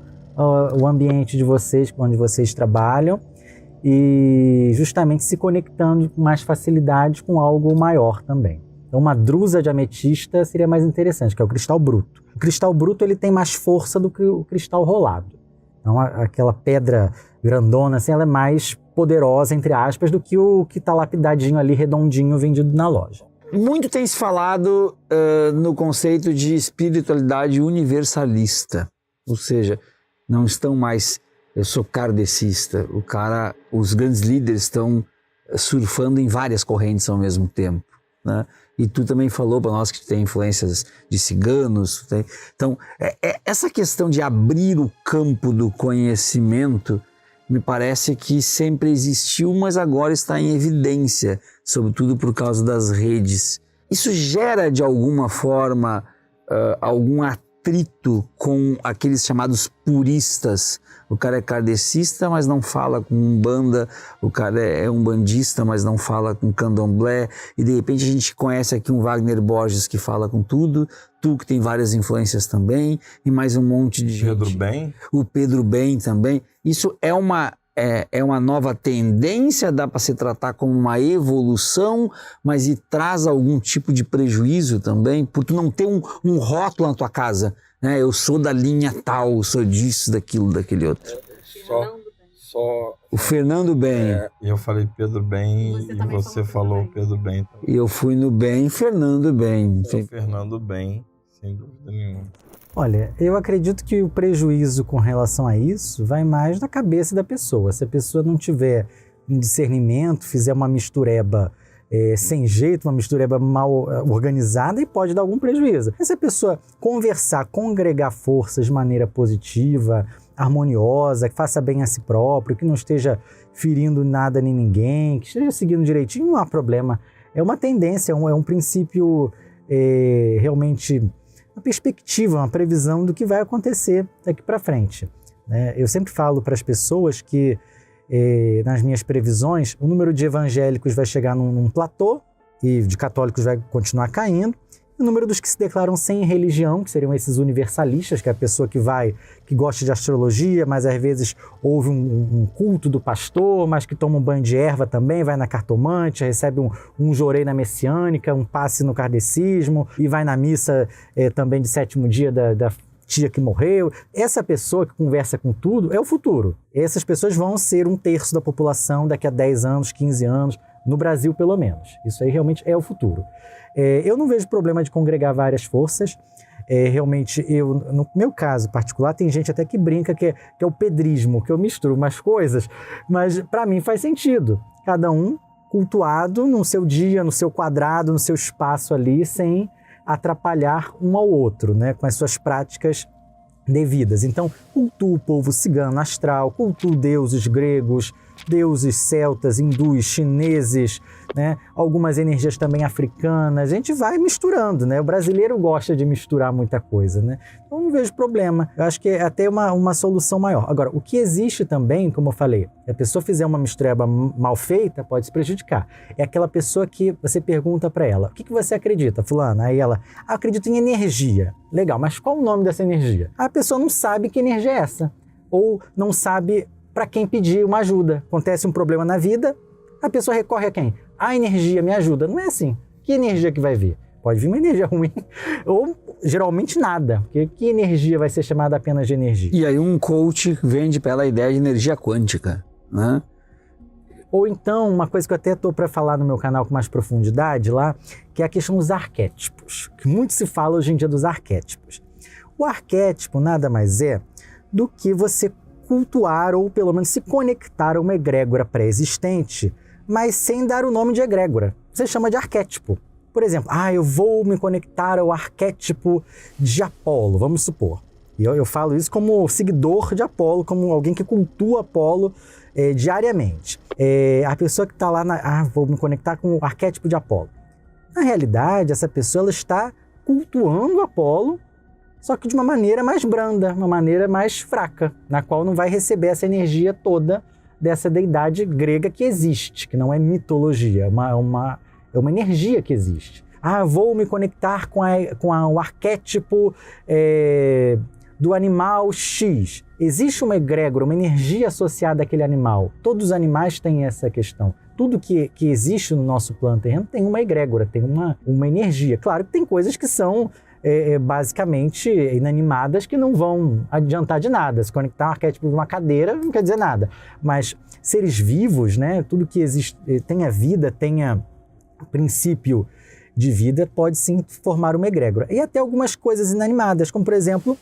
o ambiente de vocês, onde vocês trabalham, e justamente se conectando com mais facilidade com algo maior também. Então, uma drusa de ametista seria mais interessante, que é o cristal bruto. O cristal bruto ele tem mais força do que o cristal rolado. Então, aquela pedra grandona, assim, ela é mais poderosa, entre aspas, do que o que está lapidadinho ali, redondinho, vendido na loja. Muito tem se falado no conceito de espiritualidade universalista. Ou seja, não estão mais... Eu sou kardecista. Os grandes líderes estão surfando em várias correntes ao mesmo tempo. né? E tu também falou para nós que tem influências de ciganos. Então, essa questão de abrir o campo do conhecimento me parece que sempre existiu, mas agora está em evidência, sobretudo por causa das redes. Isso gera, de alguma forma, algum atrito com aqueles chamados puristas. O cara é kardecista, mas não fala com umbanda. O cara é umbandista, mas não fala com candomblé. E de repente a gente conhece aqui um Wagner Borges que fala com tudo. Tu que tem várias influências também. E mais um monte de gente. Pedro Ben. O Pedro Ben também. Isso é uma nova tendência, dá para se tratar como uma evolução, mas e traz algum tipo de prejuízo também, por tu não ter um rótulo na tua casa, né? Eu sou da linha tal, sou disso, daquilo, daquele outro. Só o Fernando Ben. Eu falei Pedro Ben e você falou Pedro Ben também. E eu fui no Ben, Fernando Ben. Fernando Ben, sem dúvida nenhuma. Olha, eu acredito que o prejuízo com relação a isso vai mais da cabeça da pessoa. Se a pessoa não tiver um discernimento, fizer uma mistureba sem jeito, uma mistureba mal organizada, e pode dar algum prejuízo. Mas se a pessoa conversar, congregar forças de maneira positiva, harmoniosa, que faça bem a si próprio, que não esteja ferindo nada nem ninguém, que esteja seguindo direitinho, não há problema. É uma tendência, é um princípio realmente... uma perspectiva, uma previsão do que vai acontecer daqui para frente. Eu sempre falo para as pessoas que, nas minhas previsões, o número de evangélicos vai chegar num platô e de católicos vai continuar caindo. O número dos que se declaram sem religião, que seriam esses universalistas, que é a pessoa que gosta de astrologia, mas às vezes ouve um culto do pastor, mas que toma um banho de erva também, vai na cartomante, recebe um jorei na messiânica, um passe no kardecismo e vai na missa também de 7º dia da tia que morreu. Essa pessoa que conversa com tudo é o futuro. Essas pessoas vão ser 1/3 da população daqui a 10 anos, 15 anos, no Brasil pelo menos. Isso aí realmente é o futuro. Eu não vejo problema de congregar várias forças. Realmente, no meu caso particular, tem gente até que brinca que é o pedrismo, que eu misturo umas coisas, mas para mim faz sentido. Cada um cultuado no seu dia, no seu quadrado, no seu espaço ali, sem atrapalhar um ao outro, né, com as suas práticas devidas. Então, cultua o povo cigano astral, cultua deuses gregos, deuses celtas, hindus, chineses, né? Algumas energias também africanas. A gente vai misturando, né? O brasileiro gosta de misturar muita coisa, né? Então não vejo problema. Eu acho que é até uma solução maior. Agora, o que existe também, como eu falei, se a pessoa fizer uma mistureba mal feita, pode se prejudicar. É aquela pessoa que você pergunta para ela, o que você acredita, fulana? Aí ela, acredito em energia. Legal, mas qual o nome dessa energia? A pessoa não sabe que energia é essa. Ou não sabe para quem pedir uma ajuda. Acontece um problema na vida, a pessoa recorre a quem? A energia me ajuda. Não é assim. Que energia que vai vir? Pode vir uma energia ruim, ou geralmente nada. Porque que energia vai ser chamada apenas de energia? E aí um coach vende para ela a ideia de energia quântica, né? Ou então, uma coisa que eu até estou para falar no meu canal com mais profundidade lá, que é a questão dos arquétipos. Que muito se fala hoje em dia dos arquétipos. O arquétipo nada mais é do que você cultuar ou pelo menos se conectar a uma egrégora pré-existente, mas sem dar o nome de egrégora. Você chama de arquétipo. Por exemplo, eu vou me conectar ao arquétipo de Apolo, vamos supor. E eu falo isso como seguidor de Apolo, como alguém que cultua Apolo diariamente. A pessoa que está lá, vou me conectar com o arquétipo de Apolo. Na realidade, essa pessoa ela está cultuando Apolo, só que de uma maneira mais branda, uma maneira mais fraca, na qual não vai receber essa energia toda dessa deidade grega que existe, que não é mitologia, é uma energia que existe. Vou me conectar com o arquétipo do animal X. Existe uma egrégora, uma energia associada àquele animal. Todos os animais têm essa questão. Tudo que existe no nosso plano terreno tem uma egrégora, tem uma energia. Claro que tem coisas que são basicamente inanimadas que não vão adiantar de nada. Se conectar um arquétipo de uma cadeira não quer dizer nada. Mas seres vivos, né, tudo que existe, tenha vida, tenha princípio de vida pode sim formar uma egrégora. E até algumas coisas inanimadas, como por exemplo,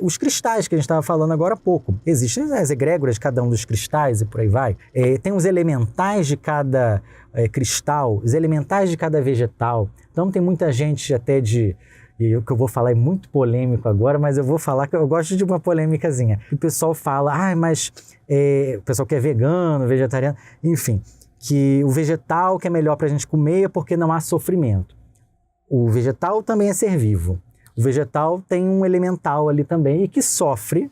os cristais que a gente estava falando agora há pouco. Existem as egrégoras de cada um dos cristais e por aí vai. Tem os elementais de cada cristal, os elementais de cada vegetal. Então tem muita gente até e o que eu vou falar é muito polêmico agora, mas eu vou falar que eu gosto de uma polêmicazinha. O pessoal fala, mas o pessoal que é vegano, vegetariano, enfim, que o vegetal que é melhor para a gente comer porque não há sofrimento. O vegetal também é ser vivo. O vegetal tem um elemental ali também e que sofre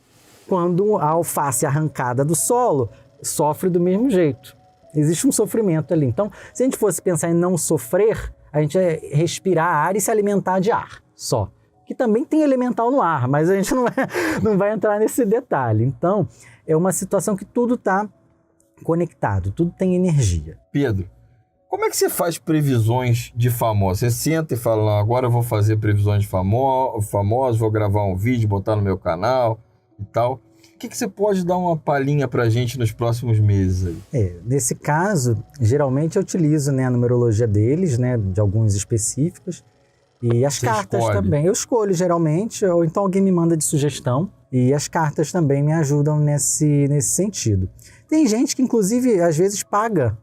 quando a alface arrancada do solo sofre do mesmo jeito. Existe um sofrimento ali. Então, se a gente fosse pensar em não sofrer, a gente é respirar ar e se alimentar de ar só. Que também tem elemental no ar, mas a gente não vai entrar nesse detalhe. Então, é uma situação que tudo está conectado, tudo tem energia. Pedro, como é que você faz previsões de famosos? Você senta e fala, não, agora eu vou fazer previsões de famosos, vou gravar um vídeo, botar no meu canal e tal. O que você pode dar uma palhinha pra gente nos próximos meses aí? Nesse caso, geralmente eu utilizo, a numerologia deles, de alguns específicos, e as cartas também. Eu escolho geralmente, ou então alguém me manda de sugestão, e as cartas também me ajudam nesse sentido. Tem gente que, inclusive, às vezes paga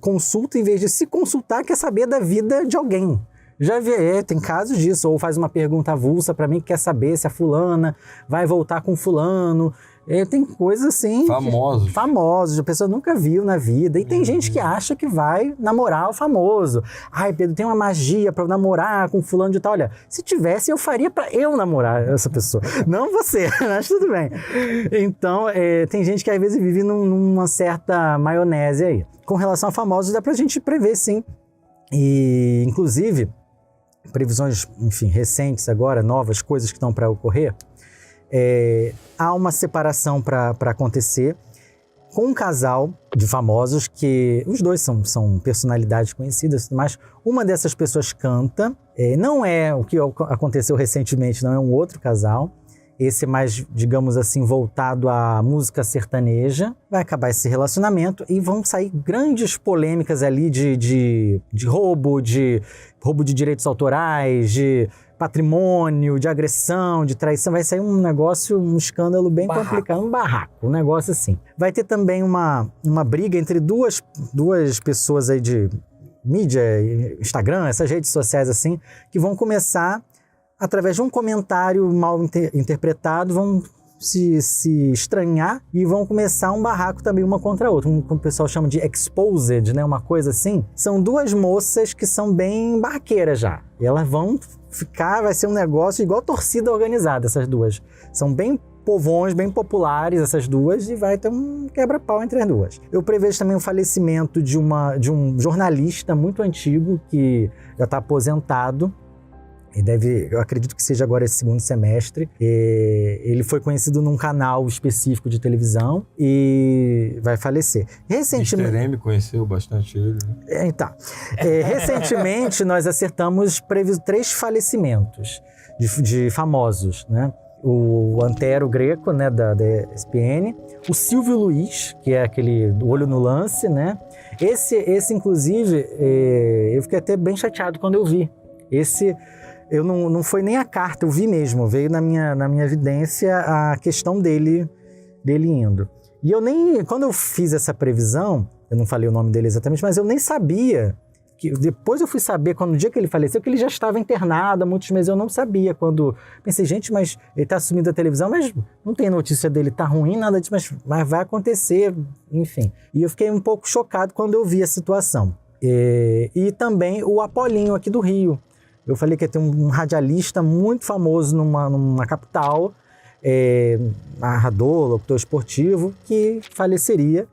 consulta em vez de se consultar, quer saber da vida de alguém. Já vi, tem casos disso, ou faz uma pergunta avulsa para mim que quer saber se a fulana vai voltar com fulano. Tem coisas assim... Famosos, a pessoa nunca viu na vida. E tem gente que acha que vai namorar o famoso. Ai, Pedro, tem uma magia para namorar com fulano de tal. Olha, se tivesse, eu faria para eu namorar essa pessoa. Não você, mas tudo bem. Então, tem gente que às vezes vive numa certa maionese aí. Com relação a famosos, dá pra gente prever, sim. E, inclusive, previsões, enfim, recentes agora, novas coisas que estão para ocorrer, há uma separação para acontecer com um casal de famosos que os dois são personalidades conhecidas, mas uma dessas pessoas canta, não é o que aconteceu recentemente, não é um outro casal. Esse é mais, digamos assim, voltado à música sertaneja. Vai acabar esse relacionamento e vão sair grandes polêmicas ali de roubo de direitos autorais, de patrimônio, de agressão, de traição. Vai sair um negócio, um escândalo bem complicado, um barraco, um negócio assim. Vai ter também uma briga entre duas pessoas aí de mídia, Instagram, essas redes sociais assim, que vão começar através de um comentário mal interpretado, vão se estranhar e vão começar um barraco também uma contra a outra, como o pessoal chama de exposed, uma coisa assim. São duas moças que são bem barraqueiras já, e elas vão vai ser um negócio igual torcida organizada, essas duas. São bem povões, bem populares essas duas, e vai ter um quebra-pau entre as duas. Eu prevejo também o falecimento de um jornalista muito antigo que já está aposentado, eu acredito que seja agora esse segundo semestre. Ele foi conhecido num canal específico de televisão e vai falecer. Recentemente, Mr. M conheceu bastante ele. Então, recentemente nós acertamos 3 falecimentos de famosos, O Antero Greco, da ESPN, o Silvio Luiz, que é aquele do Olho no Lance, Esse inclusive, eu fiquei até bem chateado quando eu vi. Eu não foi nem a carta, eu vi mesmo, veio na minha evidência a questão dele indo. E quando eu fiz essa previsão, eu não falei o nome dele exatamente, mas eu nem sabia, depois eu fui saber, no dia que ele faleceu, que ele já estava internado há muitos meses, eu não sabia. Pensei, gente, mas ele está assumindo a televisão, mas não tem notícia dele, tá ruim, nada disso, mas vai acontecer, enfim. E eu fiquei um pouco chocado quando eu vi a situação. E também o Apolinho aqui do Rio. Eu falei que ia ter um radialista muito famoso numa capital, narrador, locutor esportivo, que faleceria.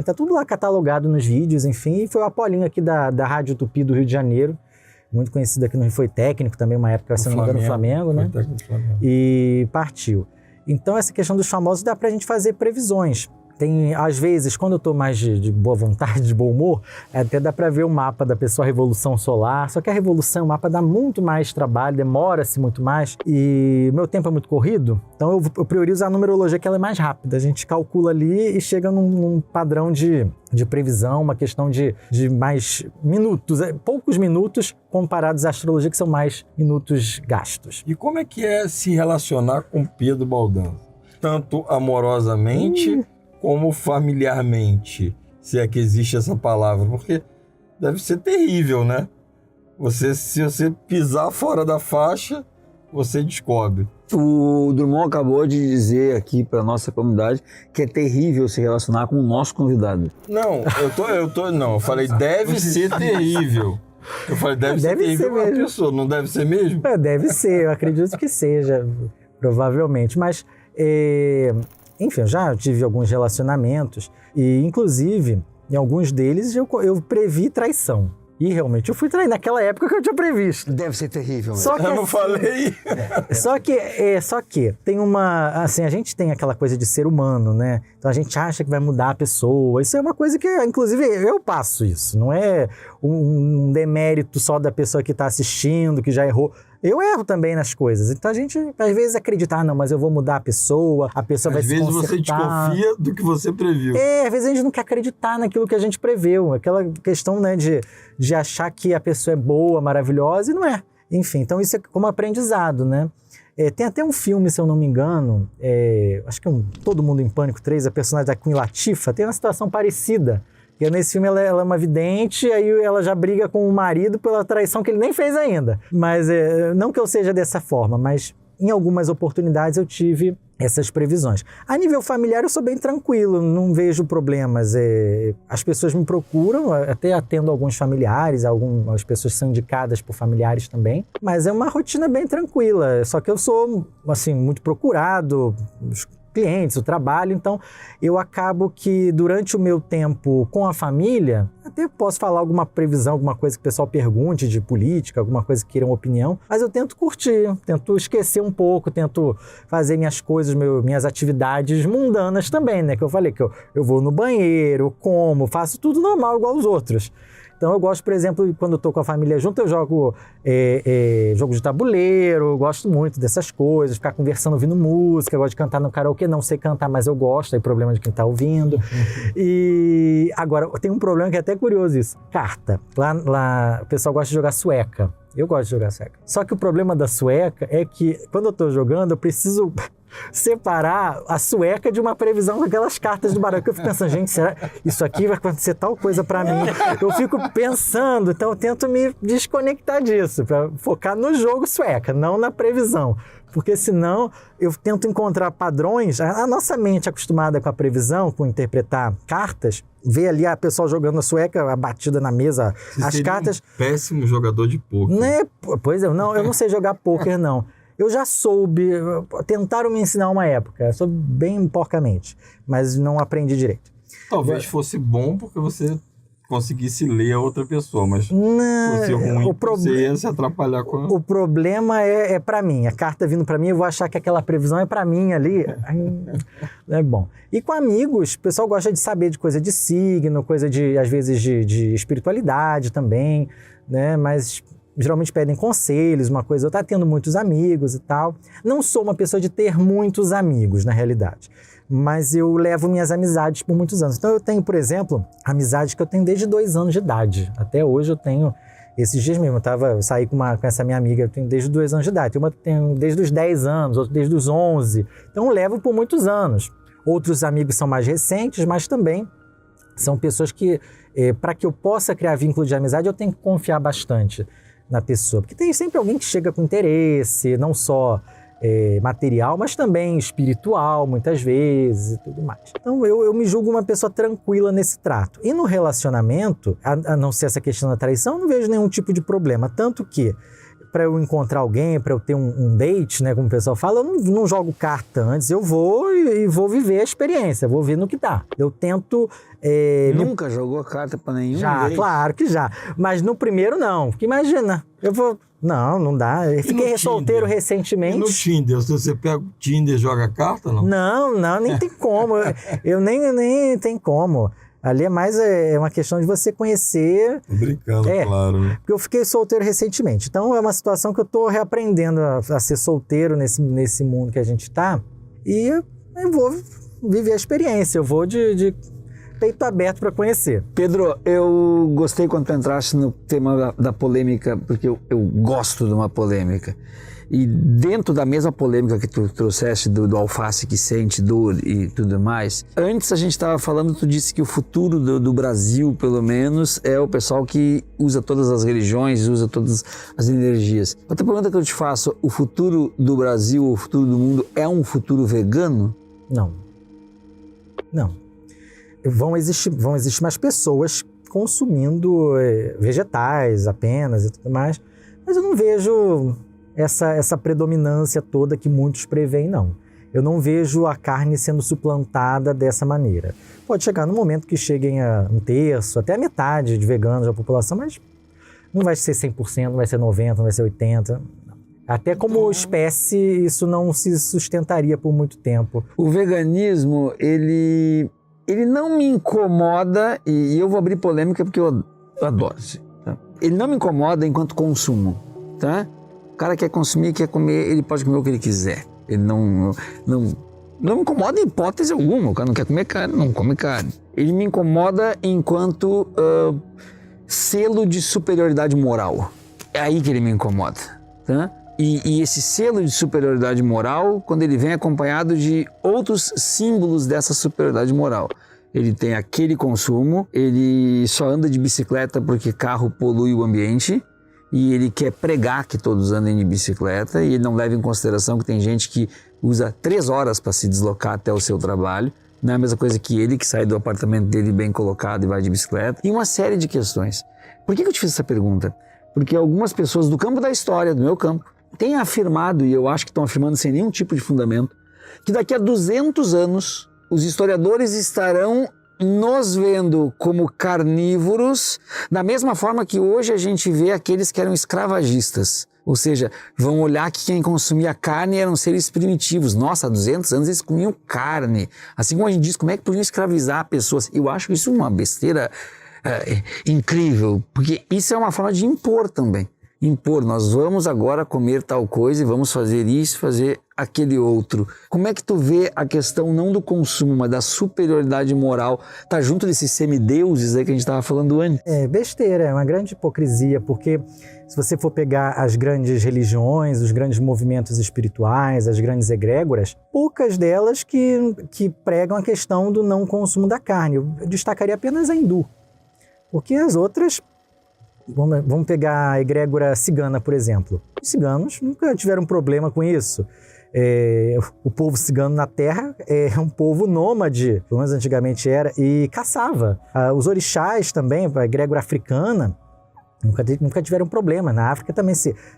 Tá tudo lá catalogado nos vídeos, enfim. E foi o Apolinho aqui da Rádio Tupi do Rio de Janeiro, muito conhecido aqui no Rio, foi técnico também, uma época, se não me engano, no Flamengo, Flamengo. E partiu. Então, essa questão dos famosos dá pra gente fazer previsões. às vezes, quando eu tô mais de boa vontade, de bom humor, até dá para ver o mapa da pessoa, a revolução solar. Só que a revolução, o mapa dá muito mais trabalho, demora-se muito mais. E meu tempo é muito corrido, então eu priorizo a numerologia, que ela é mais rápida. A gente calcula ali e chega num padrão de previsão, uma questão de mais minutos, poucos minutos comparados à astrologia, que são mais minutos gastos. E como é que é se relacionar com Pedro Baldan? Tanto amorosamente como familiarmente, se é que existe essa palavra, porque deve ser terrível, né? Se você pisar fora da faixa, você descobre. O Drummond acabou de dizer aqui para nossa comunidade que é terrível se relacionar com o nosso convidado. Não, eu falei deve ser terrível. Eu falei deve ser terrível para a pessoa, não deve ser mesmo? Deve ser, eu acredito que seja, provavelmente, mas enfim, eu já tive alguns relacionamentos e, inclusive, em alguns deles eu previ traição. E realmente eu fui traído naquela época que eu tinha previsto. Deve ser terrível. Só que, eu não falei. Só que tem assim, a gente tem aquela coisa de ser humano, né? Então a gente acha que vai mudar a pessoa. Isso é uma coisa que, inclusive, eu passo isso. Não é um demérito só da pessoa que está assistindo, que já errou. Eu erro também nas coisas. Então a gente, às vezes, acredita, não, mas eu vou mudar a pessoa vai se consertar. Às vezes você desconfia do que você previu. Às vezes a gente não quer acreditar naquilo que a gente preveu. Aquela questão, né, de achar que a pessoa é boa, maravilhosa, e não é. Enfim, então isso é como aprendizado, né? Tem até um filme, se eu não me engano, acho que Todo Mundo em Pânico 3, a personagem da Queen Latifah, tem uma situação parecida. E nesse filme ela é uma vidente, aí ela já briga com o marido pela traição que ele nem fez ainda. Mas não que eu seja dessa forma, mas em algumas oportunidades eu tive essas previsões. A nível familiar eu sou bem tranquilo, não vejo problemas. As pessoas me procuram, até atendo alguns familiares, algumas pessoas são indicadas por familiares também, mas é uma rotina bem tranquila. Só que eu sou, assim, muito procurado, os clientes, o trabalho, então eu acabo que durante o meu tempo com a família, até posso falar alguma previsão, alguma coisa que o pessoal pergunte de política, alguma coisa que queiram opinião, mas eu tento curtir, tento esquecer um pouco, tento fazer minhas coisas, minhas atividades mundanas também, né? Que eu falei que eu vou no banheiro, como, faço tudo normal igual os outros. Então eu gosto, por exemplo, quando eu tô com a família junto, eu jogo jogo de tabuleiro, eu gosto muito dessas coisas, ficar conversando, ouvindo música, eu gosto de cantar no karaokê, não sei cantar, mas eu gosto, aí problema de quem tá ouvindo. E agora, tem um problema que é até curioso isso, carta. Lá o pessoal gosta de jogar sueca, eu gosto de jogar sueca. Só que o problema da sueca é que quando eu tô jogando, eu preciso separar a sueca de uma previsão daquelas cartas do baralho, que eu fico pensando, gente, será isso aqui vai acontecer tal coisa pra mim? Eu fico pensando, então eu tento me desconectar disso, pra focar no jogo sueca, não na previsão. Porque senão eu tento encontrar padrões, a nossa mente acostumada com a previsão, com interpretar cartas, vê ali a pessoa jogando a sueca, a batida na mesa, as cartas... péssimo jogador de pôquer. Né? Pois é, eu não sei jogar pôquer, não. Eu já soube, tentaram me ensinar uma época, soube bem porcamente, mas não aprendi direito. Talvez fosse bom porque você conseguisse ler a outra pessoa, mas fosse ruim, você ia se atrapalhar com... O problema é para mim, a carta vindo para mim, eu vou achar que aquela previsão é para mim ali, não é bom. E com amigos, o pessoal gosta de saber de coisa de signo, coisa de, às vezes, de espiritualidade também, né, mas... Geralmente pedem conselhos, uma coisa, eu tá tendo muitos amigos e tal. Não sou uma pessoa de ter muitos amigos, na realidade. Mas eu levo minhas amizades por muitos anos. Então eu tenho, por exemplo, amizades que eu tenho desde 2 anos de idade. Até hoje eu tenho, esses dias mesmo, eu saí com essa minha amiga, eu tenho desde 2 anos de idade. Tenho desde os 10 anos, outro desde os 11. Então eu levo por muitos anos. Outros amigos são mais recentes, mas também são pessoas que, para que eu possa criar vínculo de amizade, eu tenho que confiar bastante na pessoa, porque tem sempre alguém que chega com interesse, não só material, mas também espiritual, muitas vezes e tudo mais. Então eu me julgo uma pessoa tranquila nesse trato. E no relacionamento, a não ser essa questão da traição, eu não vejo nenhum tipo de problema, tanto que para eu encontrar alguém, para eu ter um date, né, como o pessoal fala, eu não jogo carta antes, eu vou e vou viver a experiência, vou ver no que dá. Eu tento... Nunca jogou carta para nenhum Já, date? claro que já. Mas no primeiro não, porque imagina, eu vou... Não dá. Eu fiquei solteiro recentemente. E no Tinder? Você pega o Tinder e joga carta, não? Não, nem tem como. Eu nem tem como. Ali é mais uma questão de você conhecer... Tô brincando, claro. Né? Porque eu fiquei solteiro recentemente. Então é uma situação que eu tô reaprendendo a ser solteiro nesse mundo que a gente tá. E eu vou viver a experiência. Eu vou de peito aberto para conhecer. Pedro, eu gostei quando tu entraste no tema da polêmica, porque eu gosto de uma polêmica. E dentro da mesma polêmica que tu trouxeste do alface que sente dor e tudo mais, antes a gente estava falando, tu disse que o futuro do Brasil, pelo menos, é o pessoal que usa todas as religiões, usa todas as energias. Outra pergunta que eu te faço, o futuro do Brasil, o futuro do mundo, é um futuro vegano? Não. Vão existir mais pessoas consumindo vegetais apenas e tudo mais, mas eu não vejo essa predominância toda que muitos preveem, não. Eu não vejo a carne sendo suplantada dessa maneira. Pode chegar no momento que cheguem a 1/3, até a metade de veganos da população, mas não vai ser 100%, não vai ser 90%, não vai ser 80%. Até como espécie, isso não se sustentaria por muito tempo. O veganismo, ele não me incomoda, e eu vou abrir polêmica porque eu adoro isso, tá? Ele não me incomoda enquanto consumo, tá? O cara quer consumir, quer comer, ele pode comer o que ele quiser. Ele não me incomoda em hipótese alguma. O cara não quer comer carne, não come carne. Ele me incomoda enquanto selo de superioridade moral. É aí que ele me incomoda, tá? E esse selo de superioridade moral, quando ele vem acompanhado de outros símbolos dessa superioridade moral. Ele tem aquele consumo, ele só anda de bicicleta porque carro polui o ambiente, e ele quer pregar que todos andem de bicicleta, e ele não leva em consideração que tem gente que usa 3 horas para se deslocar até o seu trabalho. Não é a mesma coisa que ele, que sai do apartamento dele bem colocado e vai de bicicleta. E uma série de questões. Por que eu te fiz essa pergunta? Porque algumas pessoas do campo da história, do meu campo, têm afirmado, e eu acho que estão afirmando sem nenhum tipo de fundamento, que daqui a 200 anos os historiadores estarão nos vendo como carnívoros, da mesma forma que hoje a gente vê aqueles que eram escravagistas. Ou seja, vão olhar que quem consumia carne eram seres primitivos. Nossa, há 200 anos eles comiam carne. Assim como a gente diz, como é que podiam escravizar pessoas? Eu acho isso uma besteira incrível, porque isso é uma forma de impor também. Impor, nós vamos agora comer tal coisa e vamos fazer isso, fazer aquele outro. Como é que tu vê a questão não do consumo, mas da superioridade moral? Tá junto desses semideuses aí que a gente estava falando antes? É besteira, é uma grande hipocrisia, porque se você for pegar as grandes religiões, os grandes movimentos espirituais, as grandes egrégoras, poucas delas que pregam a questão do não consumo da carne. Eu destacaria apenas a hindu, porque as outras... Vamos pegar a egrégora cigana, por exemplo. Os ciganos nunca tiveram problema com isso. O povo cigano na Terra é um povo nômade, pelo menos antigamente era, e caçava. Os orixás também, a egrégora africana, nunca tiveram problema. Na África também,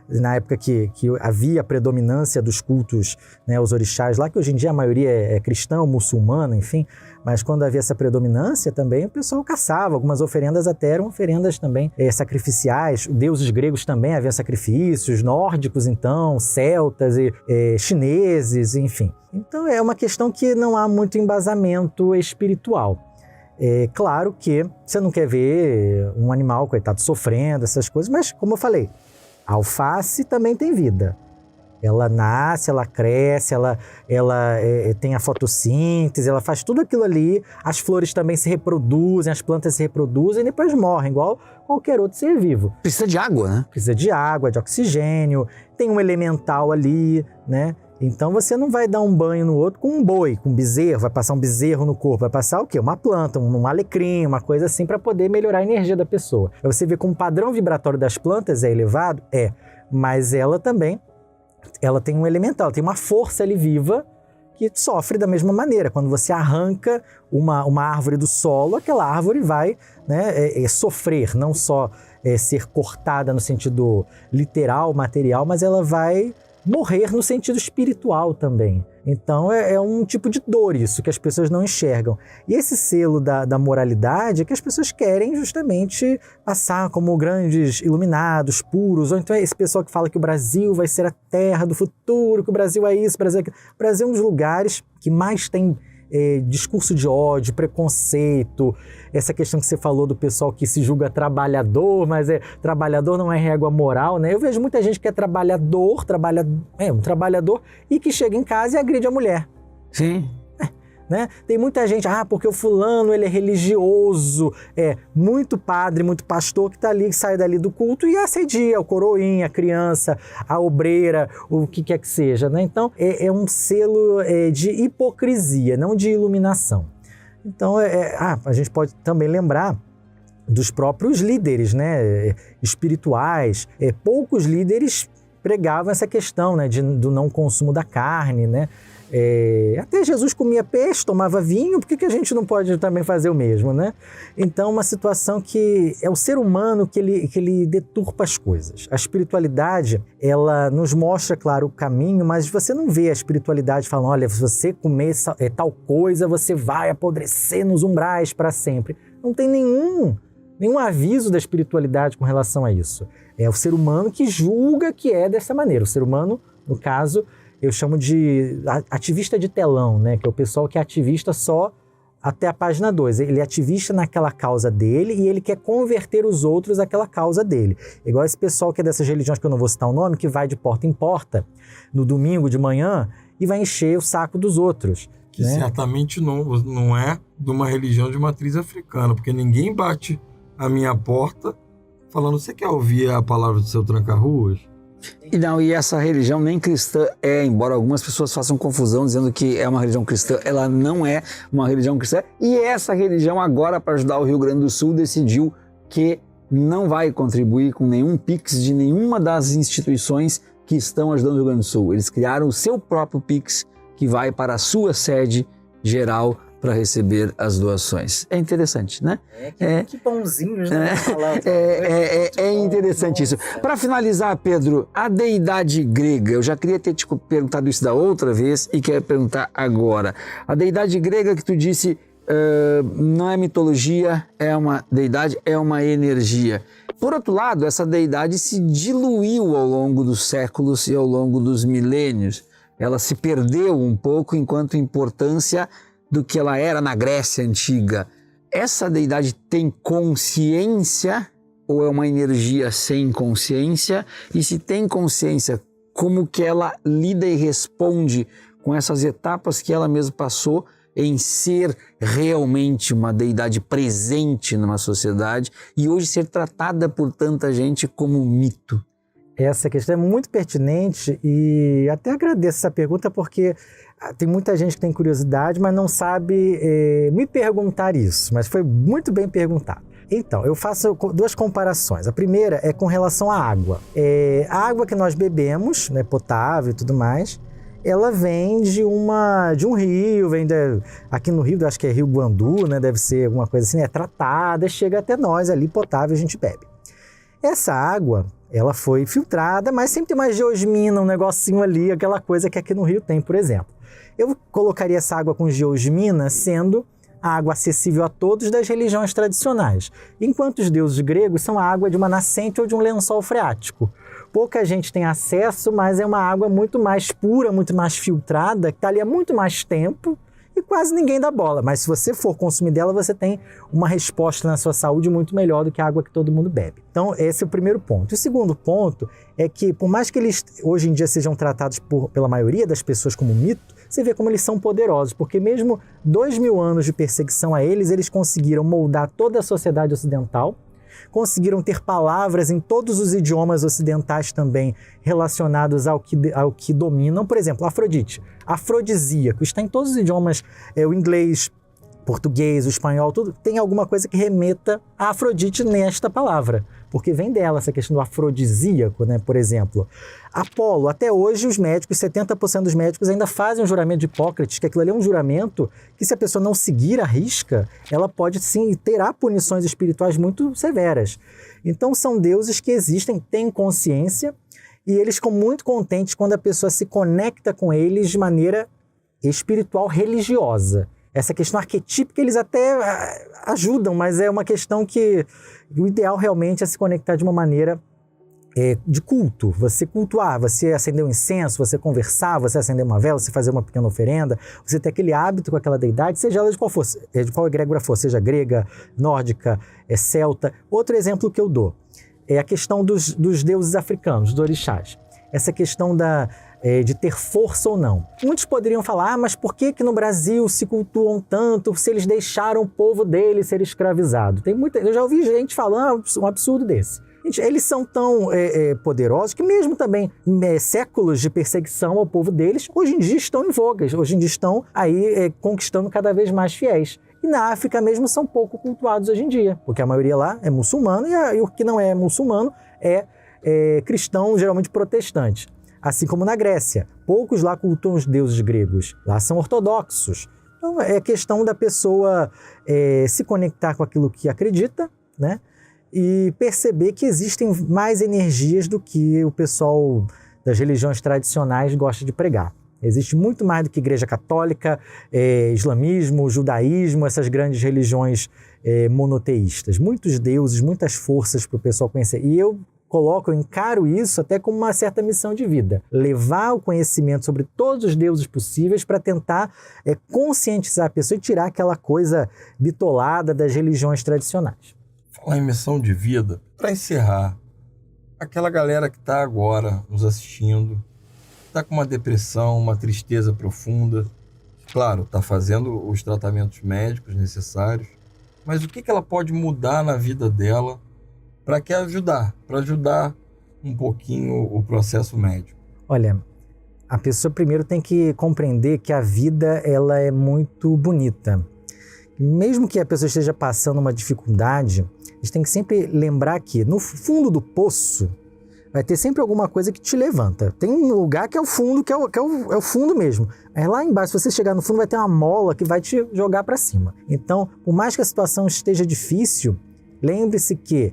na época que havia a predominância dos cultos, né, os orixás lá, que hoje em dia a maioria é cristã, muçulmana, enfim, mas quando havia essa predominância também, o pessoal caçava. Algumas oferendas até eram oferendas também sacrificiais. Deuses gregos também haviam sacrifícios, nórdicos então, celtas, chineses, enfim. Então é uma questão que não há muito embasamento espiritual. É claro que você não quer ver um animal, coitado, sofrendo, essas coisas, mas como eu falei, a alface também tem vida. Ela nasce, ela cresce, ela tem a fotossíntese, ela faz tudo aquilo ali, as flores também se reproduzem, as plantas se reproduzem e depois morrem, igual qualquer outro ser vivo. Precisa de água, né? Precisa de água, de oxigênio, tem um elemental ali, né? Então você não vai dar um banho no outro com um boi, com um bezerro, vai passar um bezerro no corpo, vai passar o quê? Uma planta, um alecrim, uma coisa assim para poder melhorar a energia da pessoa. Pra você ver como o padrão vibratório das plantas é elevado, mas ela também, ela tem um elemental, tem uma força ali viva que sofre da mesma maneira. Quando você arranca uma árvore do solo, aquela árvore vai, né, sofrer, não só ser cortada no sentido literal, material, mas ela vai morrer no sentido espiritual também. Então é um tipo de dor isso, que as pessoas não enxergam. E esse selo da moralidade é que as pessoas querem justamente passar como grandes iluminados, puros, ou então é esse pessoal que fala que o Brasil vai ser a terra do futuro, que o Brasil é isso, o Brasil é aquilo. O Brasil é um dos lugares que mais tem discurso de ódio, preconceito, essa questão que você falou do pessoal que se julga trabalhador, mas trabalhador não é régua moral, né? Eu vejo muita gente que é um trabalhador e que chega em casa e agride a mulher. Sim. Né? Tem muita gente, porque o fulano ele é religioso, muito padre, muito pastor que tá ali, que sai dali do culto e assedia o coroinha, a criança, a obreira, o que quer que seja, né? Então é um selo de hipocrisia, não de iluminação. Então a gente pode também lembrar dos próprios líderes, né? Espirituais. Poucos líderes pregavam essa questão, né? Do não consumo da carne, né? Até Jesus comia peixe, tomava vinho, por que a gente não pode também fazer o mesmo, né? Então, uma situação que é o ser humano que ele deturpa as coisas. A espiritualidade, ela nos mostra, claro, o caminho, mas você não vê a espiritualidade falando, olha, se você comer tal coisa, você vai apodrecer nos umbrais para sempre. Não tem nenhum aviso da espiritualidade com relação a isso. É o ser humano que julga que é dessa maneira. O ser humano, no caso, eu chamo de ativista de telão, né? Que é o pessoal que é ativista só até a página 2. Ele é ativista naquela causa dele e ele quer converter os outros àquela causa dele. Igual esse pessoal que é dessas religiões que eu não vou citar o nome, que vai de porta em porta no domingo de manhã e vai encher o saco dos outros. Que certamente não é de uma religião de matriz africana, porque ninguém bate a minha porta falando, você quer ouvir a palavra do seu tranca-ruas? E essa religião nem cristã embora algumas pessoas façam confusão dizendo que é uma religião cristã, ela não é uma religião cristã. E essa religião agora, para ajudar o Rio Grande do Sul, decidiu que não vai contribuir com nenhum Pix de nenhuma das instituições que estão ajudando o Rio Grande do Sul. Eles criaram o seu próprio Pix que vai para a sua sede geral para receber as doações. É interessante, né? Que pãozinhos, né? É interessante isso. Para finalizar, Pedro, a deidade grega, eu já queria ter te perguntado isso da outra vez e quero perguntar agora. A deidade grega que tu disse não é mitologia, é uma deidade, é uma energia. Por outro lado, essa deidade se diluiu ao longo dos séculos e ao longo dos milênios. Ela se perdeu um pouco enquanto importância do que ela era na Grécia Antiga. Essa deidade tem consciência ou é uma energia sem consciência? E se tem consciência, como que ela lida e responde com essas etapas que ela mesma passou em ser realmente uma deidade presente numa sociedade e hoje ser tratada por tanta gente como um mito? Essa questão é muito pertinente e até agradeço essa pergunta porque tem muita gente que tem curiosidade, mas não sabe me perguntar isso, mas foi muito bem perguntado. Então, eu faço duas comparações. A primeira é com relação à água. A água que nós bebemos, né, potável e tudo mais, ela vem de um rio, aqui no Rio, acho que é Rio Guandu, né, deve ser alguma coisa assim, é tratada, chega até nós ali, potável, a gente bebe. Essa água, ela foi filtrada, mas sempre tem uma geosmina, um negocinho ali, aquela coisa que aqui no Rio tem, por exemplo. Eu colocaria essa água com geosmina sendo a água acessível a todos das religiões tradicionais, enquanto os deuses gregos são a água de uma nascente ou de um lençol freático. Pouca gente tem acesso, mas é uma água muito mais pura, muito mais filtrada, que está ali há muito mais tempo e quase ninguém dá bola. Mas se você for consumir dela, você tem uma resposta na sua saúde muito melhor do que a água que todo mundo bebe. Então, esse é o primeiro ponto. O segundo ponto é que, por mais que eles hoje em dia sejam tratados pela maioria das pessoas como mito, você vê como eles são poderosos, porque mesmo 2000 anos de perseguição a eles conseguiram moldar toda a sociedade ocidental, conseguiram ter palavras em todos os idiomas ocidentais também relacionados ao que dominam. Por exemplo, Afrodite, afrodisíaco, está em todos os idiomas, o inglês, português, o espanhol, tudo, tem alguma coisa que remeta a Afrodite nesta palavra, porque vem dela essa questão do afrodisíaco, né? Por exemplo, Apolo, até hoje os médicos, 70% dos médicos ainda fazem o juramento de Hipócrates, que aquilo ali é um juramento que se a pessoa não seguir a risca, ela pode sim, terá punições espirituais muito severas. Então são deuses que existem, têm consciência, e eles ficam muito contentes quando a pessoa se conecta com eles de maneira espiritual religiosa. Essa questão arquetípica eles até ajudam, mas é uma questão que o ideal realmente é se conectar de uma maneira de culto. Você cultuar, você acender um incenso, você conversar, você acender uma vela, você fazer uma pequena oferenda, você ter aquele hábito com aquela deidade, seja ela de qual for, de qual egrégora for, seja grega, nórdica, celta. Outro exemplo que eu dou é a questão dos deuses africanos, dos orixás. Essa questão de ter força ou não. Muitos poderiam falar, mas por que no Brasil se cultuam tanto se eles deixaram o povo deles ser escravizado? Eu já ouvi gente falando um absurdo desse. Gente, eles são tão poderosos que mesmo também séculos de perseguição ao povo deles, hoje em dia estão em voga, hoje em dia estão aí conquistando cada vez mais fiéis. E na África mesmo são pouco cultuados hoje em dia, porque a maioria lá é muçulmano e o que não é muçulmano é cristão, geralmente protestante. Assim como na Grécia, poucos lá cultuam os deuses gregos, lá são ortodoxos. Então é questão da pessoa se conectar com aquilo que acredita, né? E perceber que existem mais energias do que o pessoal das religiões tradicionais gosta de pregar. Existe muito mais do que Igreja Católica, islamismo, judaísmo, essas grandes religiões monoteístas. Muitos deuses, muitas forças para o pessoal conhecer. E eu encaro isso até como uma certa missão de vida. Levar o conhecimento sobre todos os deuses possíveis para tentar conscientizar a pessoa e tirar aquela coisa bitolada das religiões tradicionais. Falar em missão de vida, para encerrar, aquela galera que está agora nos assistindo, está com uma depressão, uma tristeza profunda, claro, está fazendo os tratamentos médicos necessários, mas o que ela pode mudar na vida dela para ajudar um pouquinho o processo médico? Olha, a pessoa primeiro tem que compreender que a vida ela é muito bonita. Mesmo que a pessoa esteja passando uma dificuldade, a gente tem que sempre lembrar que no fundo do poço vai ter sempre alguma coisa que te levanta. Tem um lugar que é o fundo, que é o fundo mesmo. Aí lá embaixo, se você chegar no fundo, vai ter uma mola que vai te jogar para cima. Então, por mais que a situação esteja difícil, lembre-se que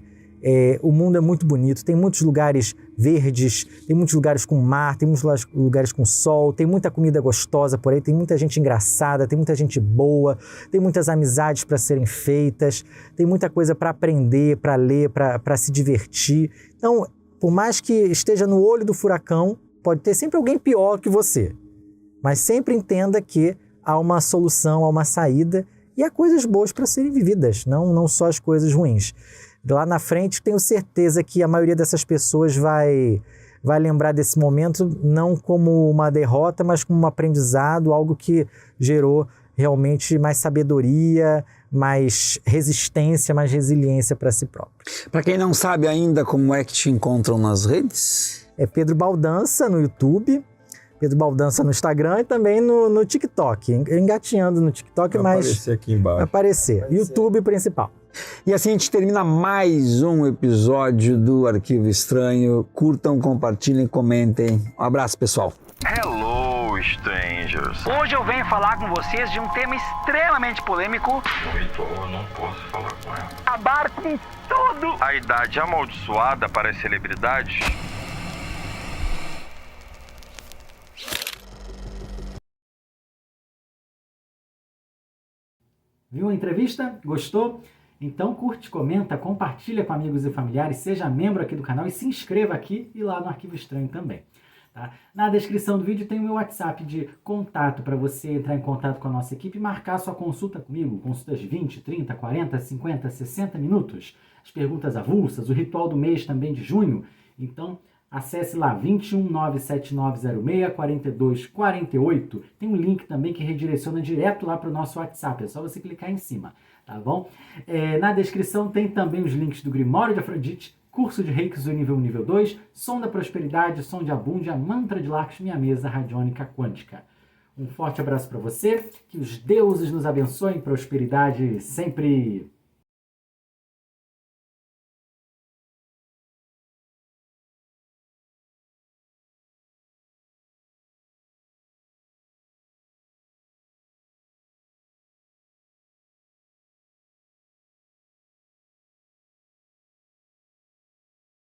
o mundo é muito bonito, tem muitos lugares verdes, tem muitos lugares com mar, tem muitos lugares com sol, tem muita comida gostosa por aí, tem muita gente engraçada, tem muita gente boa, tem muitas amizades para serem feitas, tem muita coisa para aprender, para ler, para se divertir. Então, por mais que esteja no olho do furacão, pode ter sempre alguém pior que você, mas sempre entenda que há uma solução, há uma saída e há coisas boas para serem vividas, não só as coisas ruins. Lá na frente, tenho certeza que a maioria dessas pessoas vai lembrar desse momento não como uma derrota, mas como um aprendizado, algo que gerou realmente mais sabedoria, mais resistência, mais resiliência para si próprio. Para quem não sabe ainda, como é que te encontram nas redes? É Pedro Baldança no YouTube, Pedro Baldança no Instagram e também no TikTok. Engatinhando no TikTok, vai mas aparecer aqui embaixo. Vai aparecer. YouTube principal. E assim a gente termina mais um episódio do Arquivo Estranho. Curtam, compartilhem, comentem. Um abraço, pessoal. Hello, strangers. Hoje eu venho falar com vocês de um tema extremamente polêmico. No ritual eu não posso falar com ela. Acabar com tudo. A idade amaldiçoada para as celebridades. Viu a entrevista? Gostou? Então curte, comenta, compartilha com amigos e familiares, seja membro aqui do canal e se inscreva aqui e lá no Arquivo Estranho também. Tá? Na descrição do vídeo tem o meu WhatsApp de contato para você entrar em contato com a nossa equipe e marcar sua consulta comigo. Consultas de 20, 30, 40, 50, 60 minutos. As perguntas avulsas, o ritual do mês também de junho. Então acesse lá 21 97906 4248. Tem um link também que redireciona direto lá para o nosso WhatsApp. É só você clicar em cima, tá bom? Na descrição tem também os links do Grimório de Afrodite, curso de Reiki do nível 1 e nível 2, som da prosperidade, som de abúndia, mantra de Lakshmi, a mesa radiônica quântica. Um forte abraço para você, que os deuses nos abençoem, prosperidade sempre.